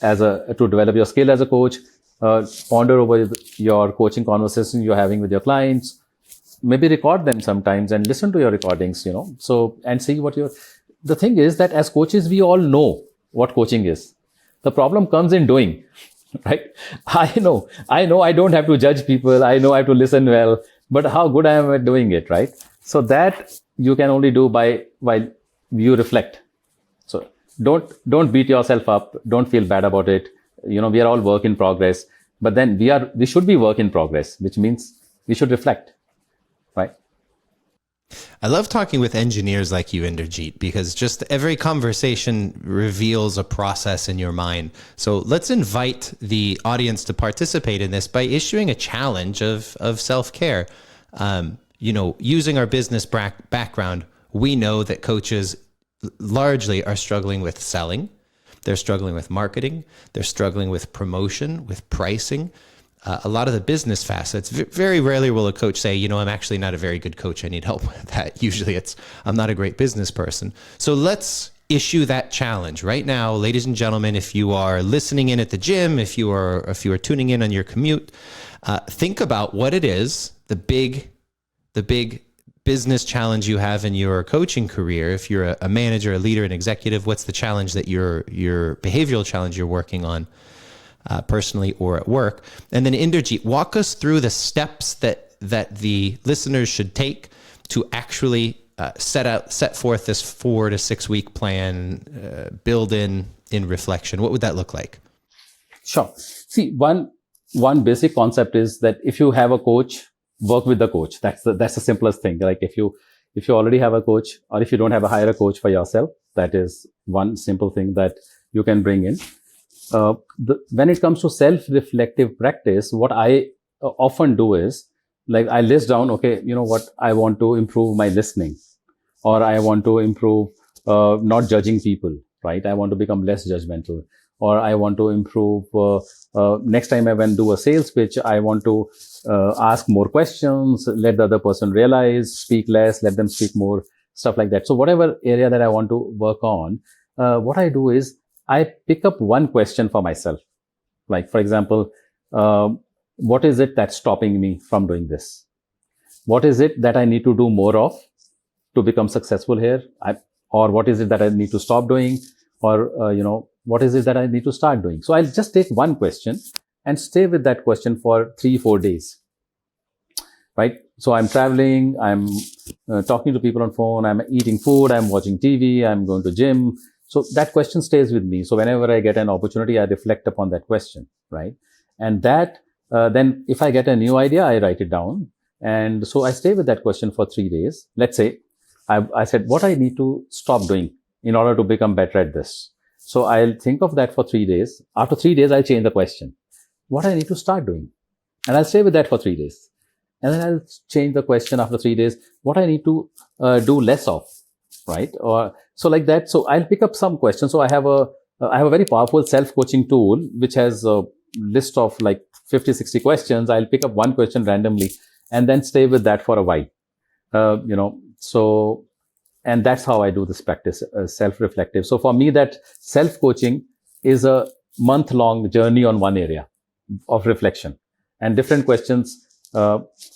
to develop your skill as a coach, ponder over your coaching conversations you're having with your clients, maybe record them sometimes and listen to your recordings, so, and see the thing is that as coaches, we all know what coaching is. The problem comes in doing, right? I know I don't have to judge people. I know I have to listen well, but how good I am at doing it, right? So that you can only do while you reflect. So don't beat yourself up. Don't feel bad about it. We are all work in progress, but then we should be work in progress, which means we should reflect, right? I love talking with engineers like you, Inderjeet, because just every conversation reveals a process in your mind. So let's invite the audience to participate in this by issuing a challenge of self-care. Using our business background, we know that coaches largely are struggling with selling. They're struggling with marketing. They're struggling with promotion, with pricing. A lot of the business facets. Very rarely will a coach say, I'm actually not a very good coach. I need help with that. Usually I'm not a great business person. So let's issue that challenge right now. Ladies and gentlemen, if you are listening in at the gym, if you are tuning in on your commute, think about what it is, the big business challenge you have in your coaching career. If you're a manager, a leader, an executive, what's the challenge that your behavioral challenge you're working on? Personally or at work. And then Inderjeet, walk us through the steps that the listeners should take to actually set forth this 4 to 6 week plan, build in reflection. What would that look like? Sure. See, one basic concept is that if you have a coach, work with the coach. That's the simplest thing. Like if you already have a coach, or if you don't have a, hire a coach for yourself. That is one simple thing that you can bring in. When it comes to self-reflective practice, what I often do is, like, I list down, okay, you know what, I want to improve my listening, or I want to improve not judging people, right? I want to become less judgmental, or I want to improve next time I when do a sales pitch, I want to ask more questions, let the other person realize, speak less, let them speak more, stuff like that. So whatever area that I want to work on, what I do is I pick up one question for myself. Like, for example, what is it that's stopping me from doing this? What is it that I need to do more of to become successful here? Or what is it that I need to stop doing? Or, what is it that I need to start doing? So I'll just take one question and stay with that question for 3-4 days, right? So I'm traveling, I'm talking to people on phone, I'm eating food, I'm watching TV, I'm going to gym. So that question stays with me. So whenever I get an opportunity, I reflect upon that question, right? And that, then if I get a new idea, I write it down. And so I stay with that question for 3 days. Let's say I said, what I need to stop doing in order to become better at this. So I'll think of that for 3 days. After 3 days, I'll change the question. What I need to start doing. And I'll stay with that for 3 days. And then I'll change the question after 3 days. What I need to do less of, right? Or so like that. So I'll pick up some questions. So I have a very powerful self-coaching tool, which has a list of like 50, 60 questions. I'll pick up one question randomly and then stay with that for a while. So, and that's how I do this practice, self-reflective. So for me, that self-coaching is a month-long journey on one area of reflection, and different questions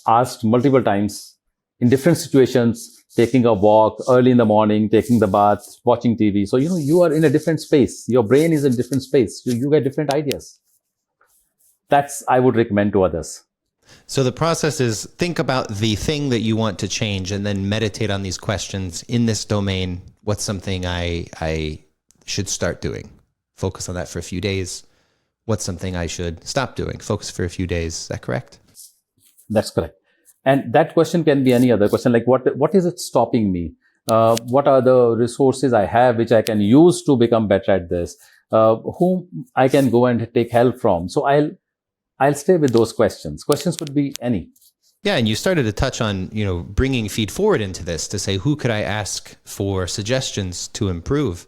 asked multiple times in different situations, taking a walk early in the morning, taking the bath, watching TV. So, you are in a different space. Your brain is in a different space. You get different ideas. That's, I would recommend to others. So the process is think about the thing that you want to change and then meditate on these questions in this domain. What's something I should start doing? Focus on that for a few days. What's something I should stop doing? Focus for a few days. Is that correct? That's correct. And that question can be any other question, like what is it stopping me? What are the resources I have which I can use to become better at this? Whom I can go and take help from? So I'll stay with those questions. Questions could be any. Yeah, and you started to touch on, bringing feed forward into this to say, who could I ask for suggestions to improve?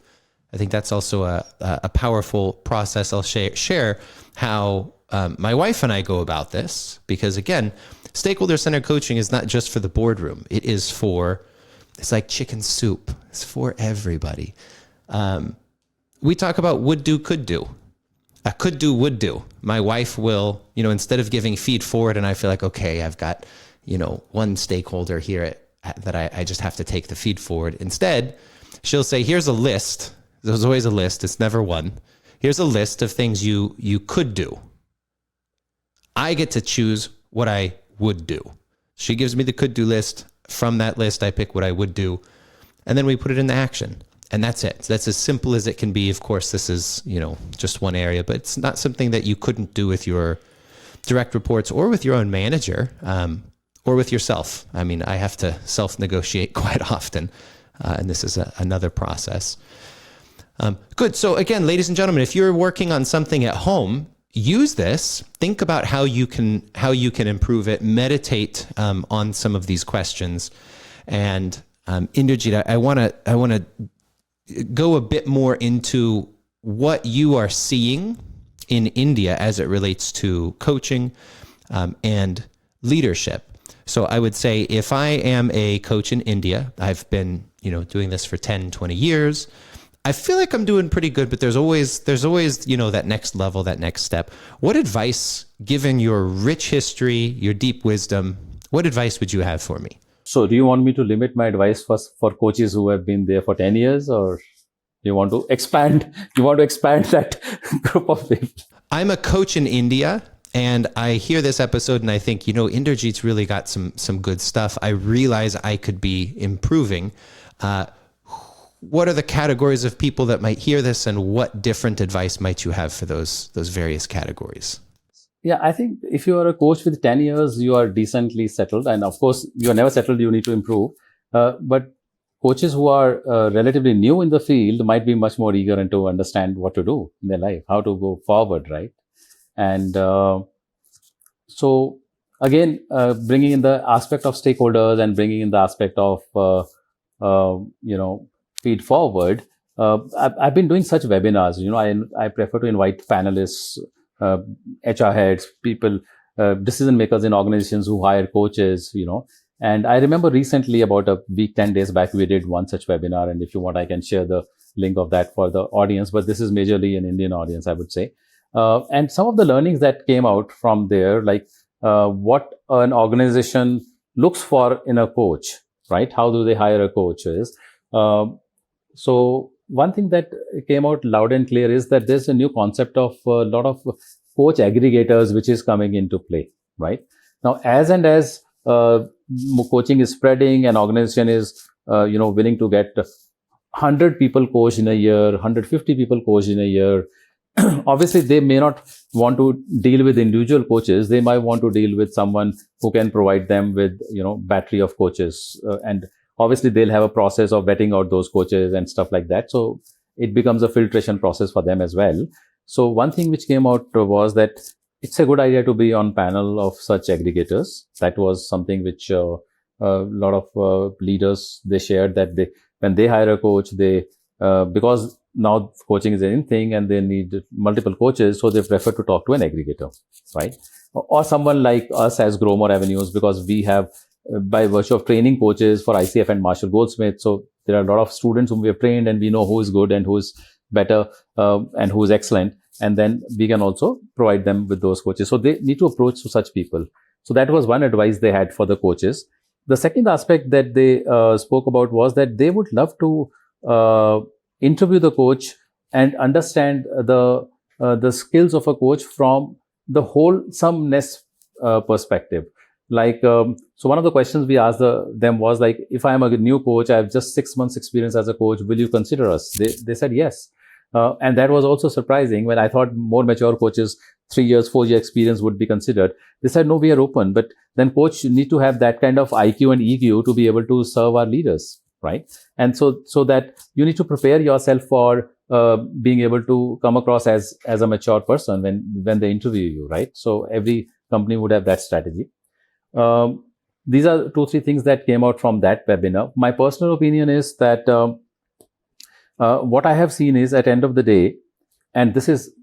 I think that's also a powerful process. I'll share how my wife and I go about this, because again, stakeholder-centered coaching is not just for the boardroom. It's like chicken soup. It's for everybody. We talk about would do, could do. A could do, would do. My wife will, instead of giving feed forward and I feel like, okay, I've got, one stakeholder here that I just have to take the feed forward. Instead, she'll say, here's a list. There's always a list. It's never one. Here's a list of things you could do. I get to choose what I would do. She gives me the could do list. From that list, I pick what I would do. And then we put it into action. And that's it. So that's as simple as it can be. Of course, this is, just one area, but it's not something that you couldn't do with your direct reports or with your own manager, or with yourself. I mean, I have to self-negotiate quite often. And this is another process. Good. So again, ladies and gentlemen, if you're working on something at home, use this. Think about how you can improve it. Meditate on some of these questions. And Inderjeet, I want to go a bit more into what you are seeing in India as it relates to coaching and leadership. So I would say if I am a coach in India, I've been doing this for 10, 20 years. I feel like I'm doing pretty good, but there's always that next level, that next step. What advice, given your rich history, your deep wisdom, what advice would you have for me? So do you want me to limit my advice for coaches who have been there for 10 years, or you want to expand that group of people? I'm a coach in India, and I hear this episode and I think, Inderjeet's really got some good stuff. I realize I could be improving. What are the categories of people that might hear this, and what different advice might you have for those various categories? Yeah, I think if you are a coach with 10 years, you are decently settled. And of course, you are never settled, you need to improve. But coaches who are relatively new in the field might be much more eager and to understand what to do in their life, how to go forward, right? And so, again, bringing in the aspect of stakeholders and bringing in the aspect of, feed forward. I've been doing such webinars. I prefer to invite panelists, HR heads, people, decision makers in organizations who hire coaches, And I remember recently, about a week, 10 days back, we did one such webinar. And if you want, I can share the link of that for the audience. But this is majorly an Indian audience, I would say. And some of the learnings that came out from there, like what an organization looks for in a coach, right? How do they hire a coach is. So one thing that came out loud and clear is that there's a new concept of a lot of coach aggregators, which is coming into play, right? Now, as coaching is spreading, an organization is, willing to get 100 people coached in a year, 150 people coached in a year. Obviously, they may not want to deal with individual coaches. They might want to deal with someone who can provide them with, battery of coaches. And obviously, they'll have a process of vetting out those coaches and stuff like that. So it becomes a filtration process for them as well. So one thing which came out was that it's a good idea to be on panel of such aggregators. That was something which a lot of leaders, they shared that when they hire a coach, because now coaching is anything and they need multiple coaches, so they prefer to talk to an aggregator, right? Or someone like us as Grow More Avenues, because we have, by virtue of training coaches for ICF and Marshall Goldsmith, so there are a lot of students whom we have trained and we know who is good and who is better and who is excellent. And then we can also provide them with those coaches. So they need to approach to such people. So that was one advice they had for the coaches. The second aspect that they spoke about was that they would love to interview the coach and understand the skills of a coach from the wholesomeness perspective. Like, so one of the questions we asked them was like, if I am a new coach, I have just 6 months experience as a coach, will you consider us? They said yes. And that was also surprising when I thought more mature coaches, 3 years, 4 year experience would be considered. They said, no, we are open. But then coach need to have that kind of IQ and EQ to be able to serve our leaders, right? And so that you need to prepare yourself for being able to come across as a mature person when they interview you, right? So every company would have that strategy. These are 2-3 things that came out from that webinar. My personal opinion is that what I have seen is, at the end of the day, and this is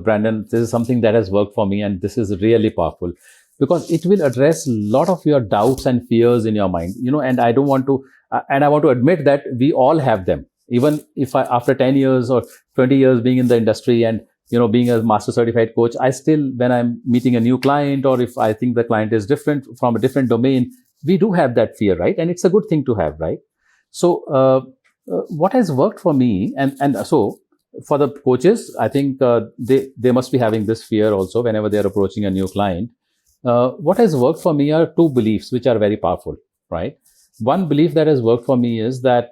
Brandon, this is something that has worked for me, and this is really powerful because it will address a lot of your doubts and fears in your mind, and I want to admit that we all have them. Even if after 10 years or 20 years being in the industry and, being a master certified coach, I still, when I'm meeting a new client, or if I think the client is different from a different domain, we do have that fear, right? And it's a good thing to have, right? So, what has worked for me, and so for the coaches, I think they must be having this fear also whenever they're approaching a new client. What has worked for me are 2 beliefs which are very powerful, right? One belief that has worked for me is that,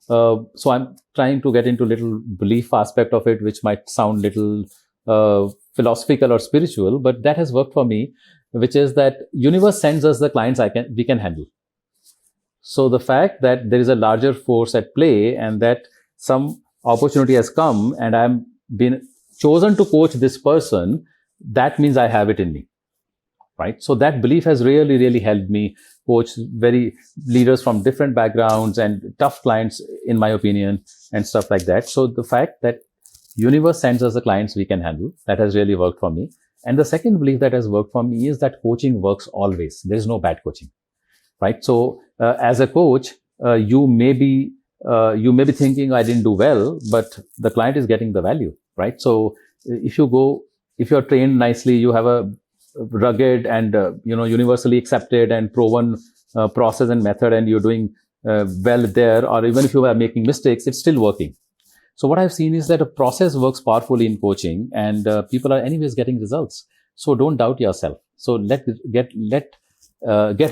so I'm trying to get into little belief aspect of it, which might sound little philosophical or spiritual, but that has worked for me, which is that universe sends us the clients we can handle. So the fact that there is a larger force at play and that some opportunity has come and I'm been chosen to coach this person, that means I have it in me, right? So that belief has really, really helped me coach very leaders from different backgrounds and tough clients, in my opinion, and stuff like that. So the fact that universe sends us the clients we can handle, that has really worked for me. And the second belief that has worked for me is that coaching works always. There is no bad coaching. Right. So as a coach, you may be thinking I didn't do well, but the client is getting the value. Right. So if you're trained nicely, you have a rugged and universally accepted and proven process and method, and you're doing well there, or even if you are making mistakes, it's still working. So what I've seen is that a process works powerfully in coaching, and people are anyways getting results. So don't doubt yourself. So get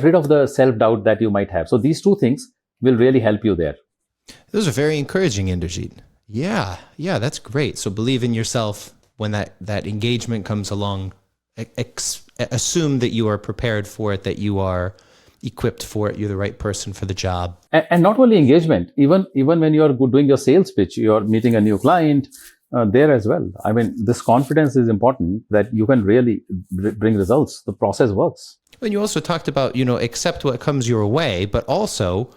rid of the self-doubt that you might have. So these 2 things will really help you there. Those are very encouraging, Inderjeet. Yeah, that's great. So believe in yourself when that engagement comes along. assume that you are prepared for it, that you are equipped for it, you're the right person for the job. And not only engagement, even when you're doing your sales pitch, you're meeting a new client there as well. I mean, this confidence is important that you can really bring results. The process works. And you also talked about, accept what comes your way, but also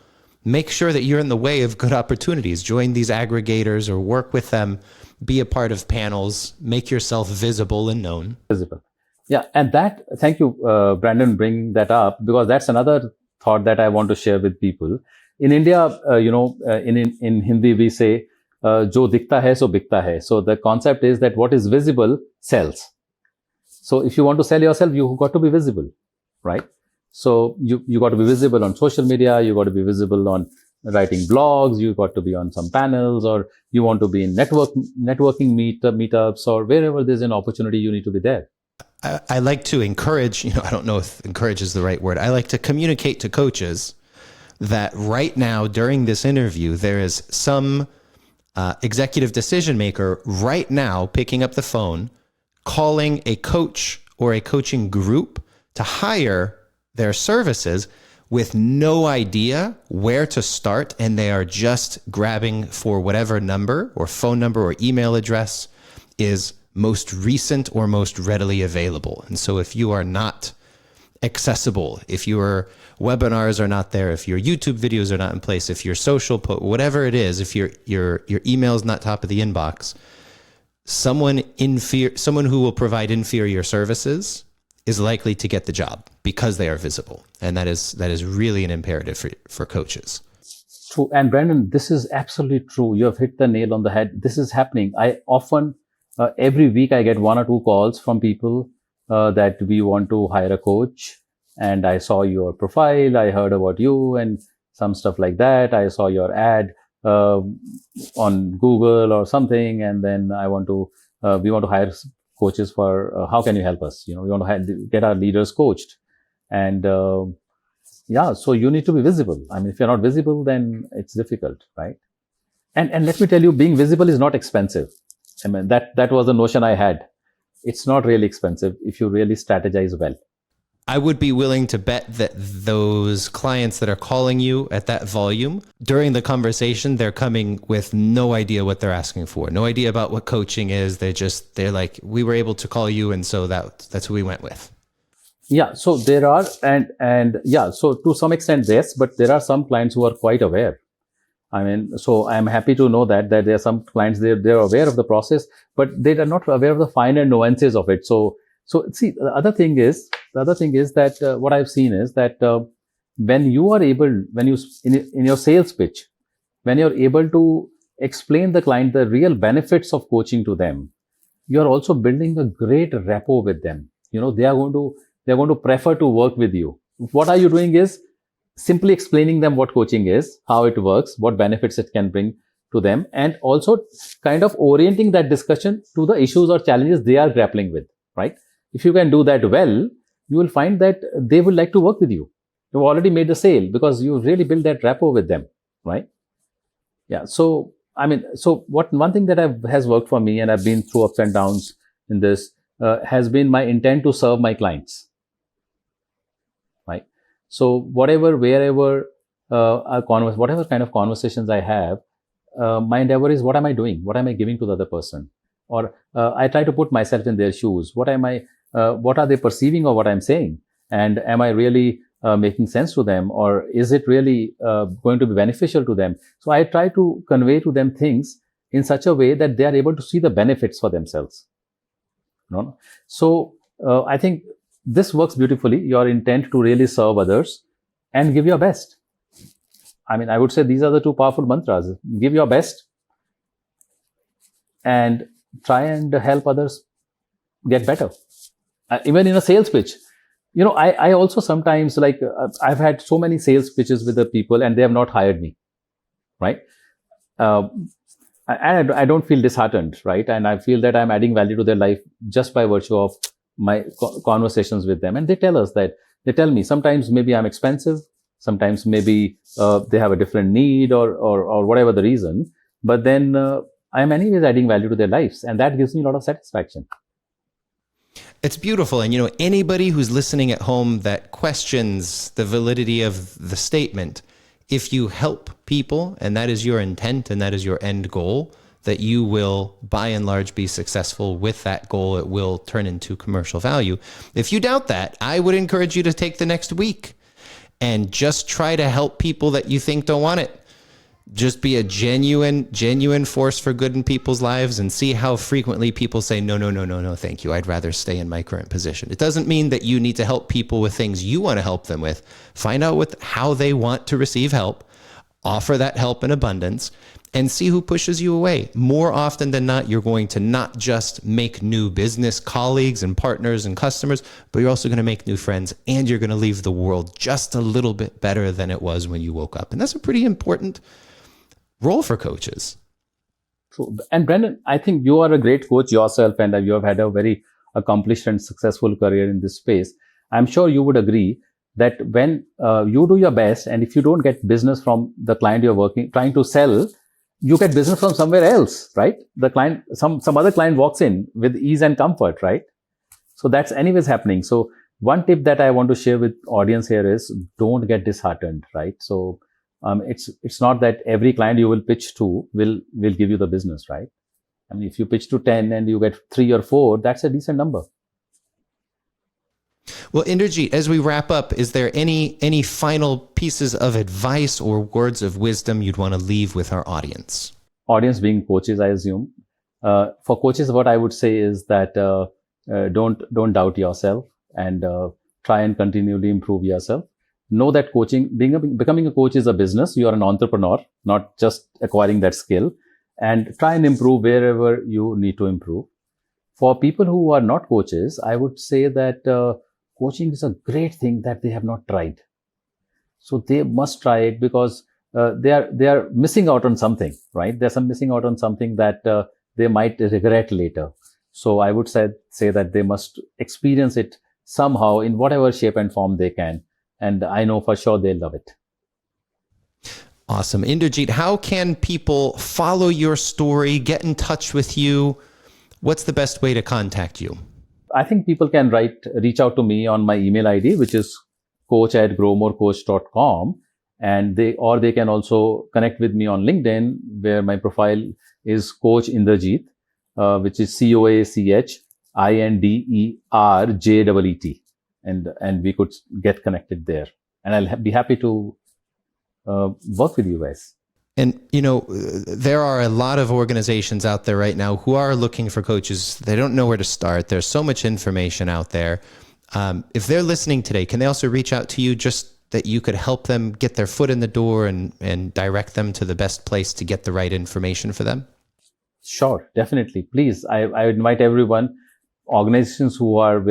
make sure that you're in the way of good opportunities. Join these aggregators or work with them, be a part of panels, make yourself visible and known. Visible. Yeah, and thank you, Brandon, bringing that up, because that's another thought that I want to share with people. In India, in Hindi, we say, jo dikhta hai, so bikta hai. So the concept is that what is visible sells. So if you want to sell yourself, you got to be visible, right? So you got to be visible on social media, you got to be visible on writing blogs, you got to be on some panels, or you want to be in networking meetups, or wherever there's an opportunity, you need to be there. I like to encourage, I don't know if encourage is the right word. I like to communicate to coaches that right now during this interview, there is some executive decision maker right now picking up the phone, calling a coach or a coaching group to hire their services with no idea where to start. And they are just grabbing for whatever number or phone number or email address is most recent or most readily available. And so if you are not accessible, if your webinars are not there, if your YouTube videos are not in place, if your social whatever it is, if your email is not top of the inbox, someone who will provide inferior services is likely to get the job because they are visible. And that is really an imperative for coaches. True. And Brandon, this is absolutely true. You have hit the nail on the head. This is happening. I often every week I get 1 or 2 calls from people that we want to hire a coach, and I saw your profile, I heard about you and some stuff like that. I saw your ad on Google or something, and then we want to hire coaches for how can you help us? We want to get our leaders coached, and so you need to be visible. I mean, if you're not visible, then it's difficult, right? And let me tell you, being visible is not expensive. I mean, that was the notion I had. It's not really expensive if you really strategize well. I would be willing to bet that those clients that are calling you at that volume, during the conversation, they're coming with no idea what they're asking for, no idea about what coaching is. They're like, we were able to call you, and so that's who we went with. Yeah, so there are, so to some extent, yes, but there are some clients who are quite aware. I mean, so I'm happy to know that there are some clients, they're aware of the process, but they are not aware of the finer nuances of it. So see, the other thing is that what I've seen is that in your sales pitch, when you're able to explain the client the real benefits of coaching to them, you're also building a great rapport with them. They're going to prefer to work with you. What are you doing is simply explaining them what coaching is, how it works, what benefits it can bring to them, and also kind of orienting that discussion to the issues or challenges they are grappling with, right? If you can do that well, you will find that they will like to work with you. You've already made the sale because you really build that rapport with them, right? Yeah. So, I mean, one thing that has worked for me, and I've been through ups and downs in this, has been my intent to serve my clients, right? So whatever kind of conversations I have, my endeavor is, what am I doing? What am I giving to the other person? Or I try to put myself in their shoes. What are they perceiving of what I'm saying? And am I really making sense to them? Or is it really going to be beneficial to them? So I try to convey to them things in such a way that they are able to see the benefits for themselves. So I think this works beautifully. Your intent to really serve others and give your best. I mean, I would say these are the 2 powerful mantras. Give your best and try and help others get better. Even in a sales pitch, I also sometimes I've had so many sales pitches with the people and they have not hired me, right? And I don't feel disheartened, right? And I feel that I'm adding value to their life just by virtue of my conversations with them. And they tell me sometimes maybe I'm expensive, sometimes maybe they have a different need or whatever the reason, but then I'm anyways adding value to their lives, and that gives me a lot of satisfaction. It's beautiful. And, anybody who's listening at home that questions the validity of the statement, if you help people and that is your intent and that is your end goal, that you will by and large be successful with that goal. It will turn into commercial value. If you doubt that, I would encourage you to take the next week and just try to help people that you think don't want it. Just be a genuine force for good in people's lives and see how frequently people say, no, thank you. I'd rather stay in my current position. It doesn't mean that you need to help people with things you want to help them with. Find out how they want to receive help, offer that help in abundance, and see who pushes you away. More often than not, you're going to not just make new business colleagues and partners and customers, but you're also going to make new friends, and you're going to leave the world just a little bit better than it was when you woke up. And that's a pretty important role for coaches. True. And Brendan, I think you are a great coach yourself, and you have had a very accomplished and successful career in this space. I'm sure you would agree that when you do your best, and if you don't get business from the client you're trying to sell, you get business from somewhere else, right? The client, some other client walks in with ease and comfort, right? So that's anyways happening. So one tip that I want to share with audience here is don't get disheartened, right? So it's not that every client you will pitch to will give you the business, right? I mean, if you pitch to 10 and you get 3 or 4, that's a decent number. Well, Inderjeet, as we wrap up, is there any final pieces of advice or words of wisdom you'd want to leave with our audience? Audience being coaches, I assume. For coaches, what I would say is that don't doubt yourself and try and continually improve yourself. Know that becoming a coach is a business. You are an entrepreneur, not just acquiring that skill. And try and improve wherever you need to improve. For people who are not coaches, I would say that coaching is a great thing that they have not tried. So they must try it because they are missing out on something, right? There's some missing out on something that they might regret later. So I would say that they must experience it somehow in whatever shape and form they can. And I know for sure they'll love it. Awesome. Inderjeet, how can people follow your story, get in touch with you? What's the best way to contact you? I think people can reach out to me on my email ID, which is coach@growmorecoach.com. And they can also connect with me on LinkedIn, where my profile is Coach Inderjeet, which is CoachInderjeet. And we could get connected there. And I'll be happy to work with you guys. And, there are a lot of organizations out there right now who are looking for coaches. They don't know where to start. There's so much information out there. If they're listening today, can they also reach out to you just that you could help them get their foot in the door and direct them to the best place to get the right information for them? Sure, definitely. Please, I invite everyone, organizations who are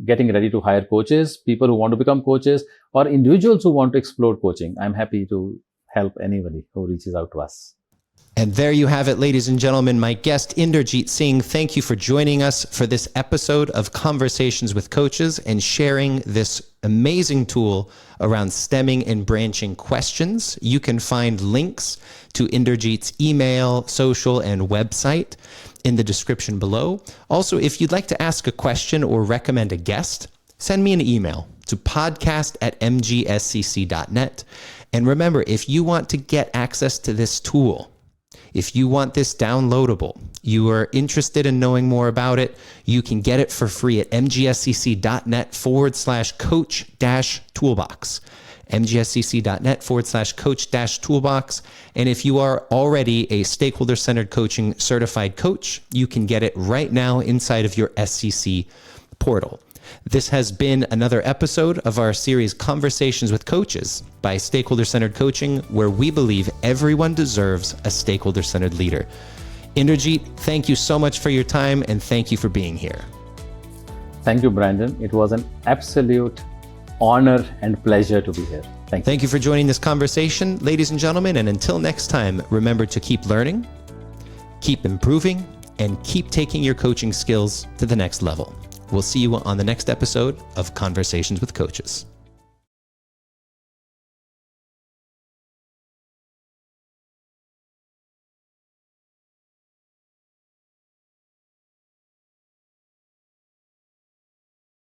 getting ready to hire coaches, people who want to become coaches, or individuals who want to explore coaching. I'm happy to help anybody who reaches out to us. And there you have it, ladies and gentlemen, my guest, Inderjeet Singh. Thank you for joining us for this episode of Conversations with Coaches and sharing this amazing tool around stemming and branching questions. You can find links to Inderjeet's email, social, and website in the description below. Also, if you'd like to ask a question or recommend a guest, send me an email to podcast@mgscc.net. And remember, if you want to get access to this tool, if you want this downloadable, you are interested in knowing more about it, you can get it for free at mgscc.net/coach-toolbox. mgscc.net/coach-toolbox. And if you are already a stakeholder-centered coaching certified coach, you can get it right now inside of your SCC portal. This has been another episode of our series Conversations with Coaches by Stakeholder-Centered Coaching, where we believe everyone deserves a stakeholder-centered leader. Inderjeet, thank you so much for your time and thank you for being here. Thank you, Brandon. It was an absolute honor and pleasure to be here. Thank you. Thank you for joining this conversation, ladies and gentlemen. And until next time, remember to keep learning, keep improving, and keep taking your coaching skills to the next level. We'll see you on the next episode of Conversations with Coaches.